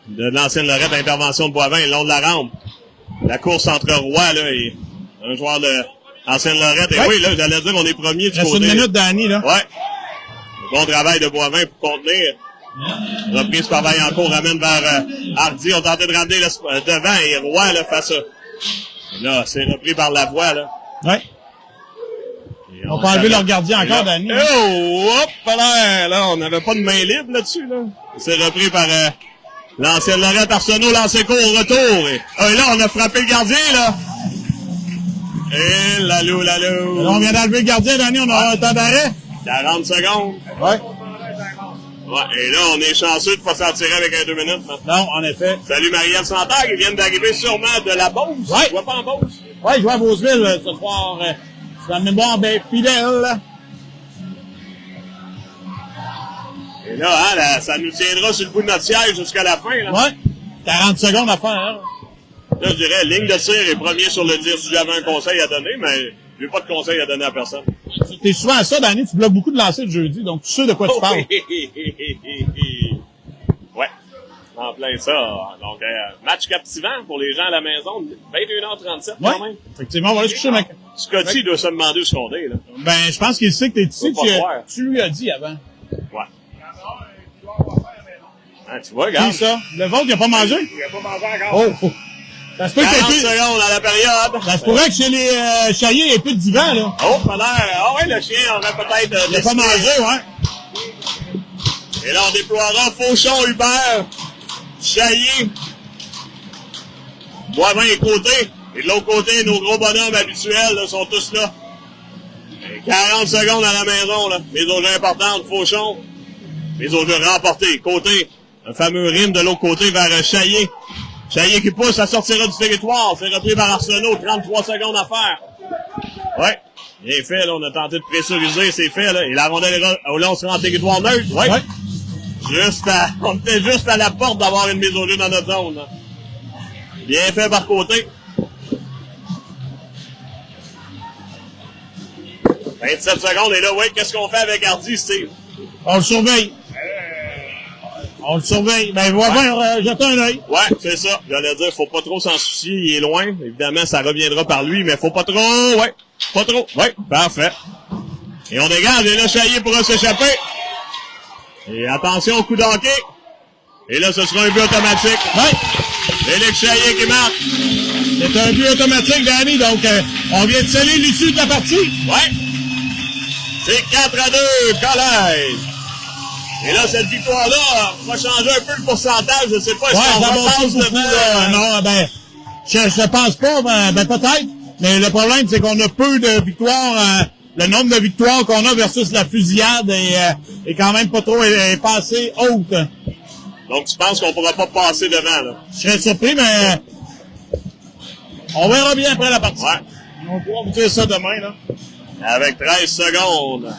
l'ancienne Lorette, intervention de Boivin, le long de la rampe. La course entre Roy, là, et un joueur de l'ancienne Lorette. Et ouais. Oui, là, j'allais dire qu'on est premier du côté. Reste une minute, Danny, là. Ouais. Bon travail de Boivin pour contenir. Reprise par Vaillancourt, ramène vers Hardy. On tentait de ramener devant et Roy, là, face à... Là, c'est repris par Lavoie, là. Ouais. Et On va pas enlever leur gardien encore, Danny. Oh, hop, là, on n'avait pas de main libre là-dessus, là. C'est repris par l'ancien Lorette Arsenault, lancé court au retour. Et là, on a frappé le gardien, là. Et lalou. Là, on vient d'enlever le gardien, Danny, on a un temps d'arrêt. 40 secondes. Ouais. Ouais, et là, on est chanceux de pas s'en tirer avec un 2 minutes. Là. Non, en effet. Salut Marielle Santerre, qui vient d'arriver sûrement de la Beauce. Ouais. Tu vois pas en Beauce? Ouais, je vais à Beauceville ce soir. C'est la mémoire bien fidèle. Et là, hein, là, ça nous tiendra sur le bout de notre siège jusqu'à la fin. Là. Ouais. 40 secondes à faire. Hein? Là, je dirais, ligne de tir est premier sur le tir si j'avais un conseil à donner, mais j'ai pas de conseil à donner à personne. T'es souvent à ça, Danny, tu bloques beaucoup de lancers de jeudi, donc tu sais de quoi tu parles. Ouais, en plein ça. Donc, match captivant pour les gens à la maison, 21h37 Ouais. quand même. Effectivement, on va aller se coucher, mec. Scotty doit se demander où ce qu'on est, là. Ben, je pense qu'il sait que t'es ici, Faut pas croire. tu lui as dit avant. Ouais. Ah, tu vois, regarde. Qui ça? Le vôtre, il a pas mangé? Il a pas mangé encore. Oh! Ça se peut 40 que secondes à la période. ça se pourrait que chez les Chaillés, il y ait plus de divan, là. Oh, pas l'air. Ah ouais, le chien aurait peut-être... Il a pas mangé, ouais. Et là, on déploiera Fauchon, Hubert, Chaillé, Boivin et Côté. Et de l'autre côté, nos gros bonhommes habituels là, sont tous là. Et 40 secondes à la maison, là. Mes autres importantes, Fauchon. Mes autres remportés. Côté, un fameux rime de l'autre côté vers Chaillé. Chaillé qui pousse, ça sortira du territoire. C'est repris par Arsenault, 33 secondes à faire. Ouais. Bien fait, là, on a tenté de pressuriser, c'est fait, là. Et la rondelle est là, on sera en territoire neutre. Ouais. On était juste à la porte d'avoir une mise au jeu dans notre zone, là. Bien fait par Côté. 27 secondes, et là, ouais, qu'est-ce qu'on fait avec Hardy, Steve? On le surveille. On le surveille. Ben, Boivin, jette un œil. Ouais, c'est ça. J'allais dire, faut pas trop s'en soucier, il est loin. Évidemment, ça reviendra par lui, mais faut pas trop, ouais. Pas trop. Ouais, parfait. Et on dégage, et là, Chaillé pourra s'échapper. Et attention au coup d'hockey. Et là, ce sera un but automatique. Ouais. Félix Chaillé qui marque. C'est un but automatique, Danny, donc on vient de sceller l'issue de la partie. Ouais. C'est 4-2, Collège. Et là, cette victoire-là va changer un peu le pourcentage. Je sais pas si on repasse devant. Non, ben, je pense pas, ben peut-être. Mais le problème, c'est qu'on a peu de victoires. Le nombre de victoires qu'on a versus la fusillade est quand même pas trop est pas assez haute. Donc, tu penses qu'on pourra pas passer devant, là? Je serais surpris, mais on verra bien après la partie. Ouais. On pourra vous dire ça demain, là. Avec 13 secondes.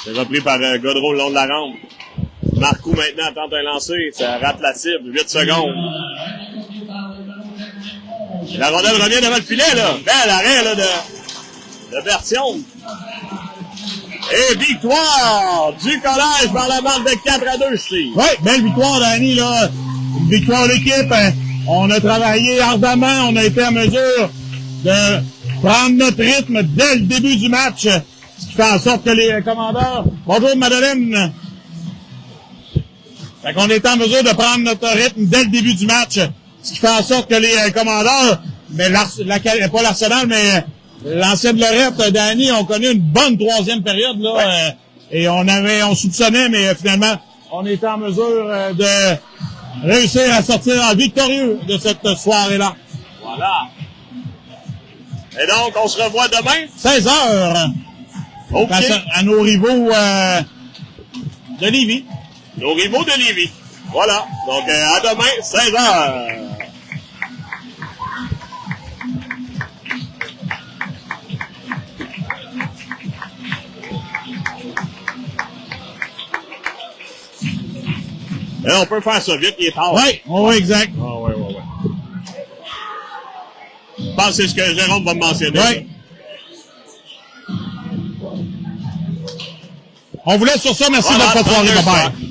C'est repris par Godreau le long de la rampe. Marcoux maintenant tente un lancer. Ça rate la cible. 8 secondes. Et la rondelle revient devant le filet, là. Bel arrêt, là, de Berthiaume. Et victoire du Collège par la marque de 4-2, Steve. Oui, belle victoire, Danny, là. Une victoire d'équipe. On a travaillé ardemment. On a été en mesure de prendre notre rythme dès le début du match. Ce qui fait en sorte que les commandeurs... Bonjour, Madeleine. Fait qu'on est en mesure de prendre notre rythme dès le début du match. Ce qui fait en sorte que les commandeurs, mais pas l'Arsenal, mais l'ancienne Lorette, Danny, ont connu une bonne troisième période, là. Ouais. Et on soupçonnait, mais finalement, on était en mesure de réussir à sortir victorieux de cette soirée-là. Voilà. Et donc, on se revoit demain. 16h. OK. Face à nos rivaux de Lévis. Nos rivaux de Lévis. Voilà. Donc, à demain, 16h. On peut faire ça vite, il est tard. Oui, exact. Ah, ouais. Je pense que c'est ce que Jérôme va me mentionner. Oui. On vous laisse sur ça. Merci de votre soirée. Bye bye.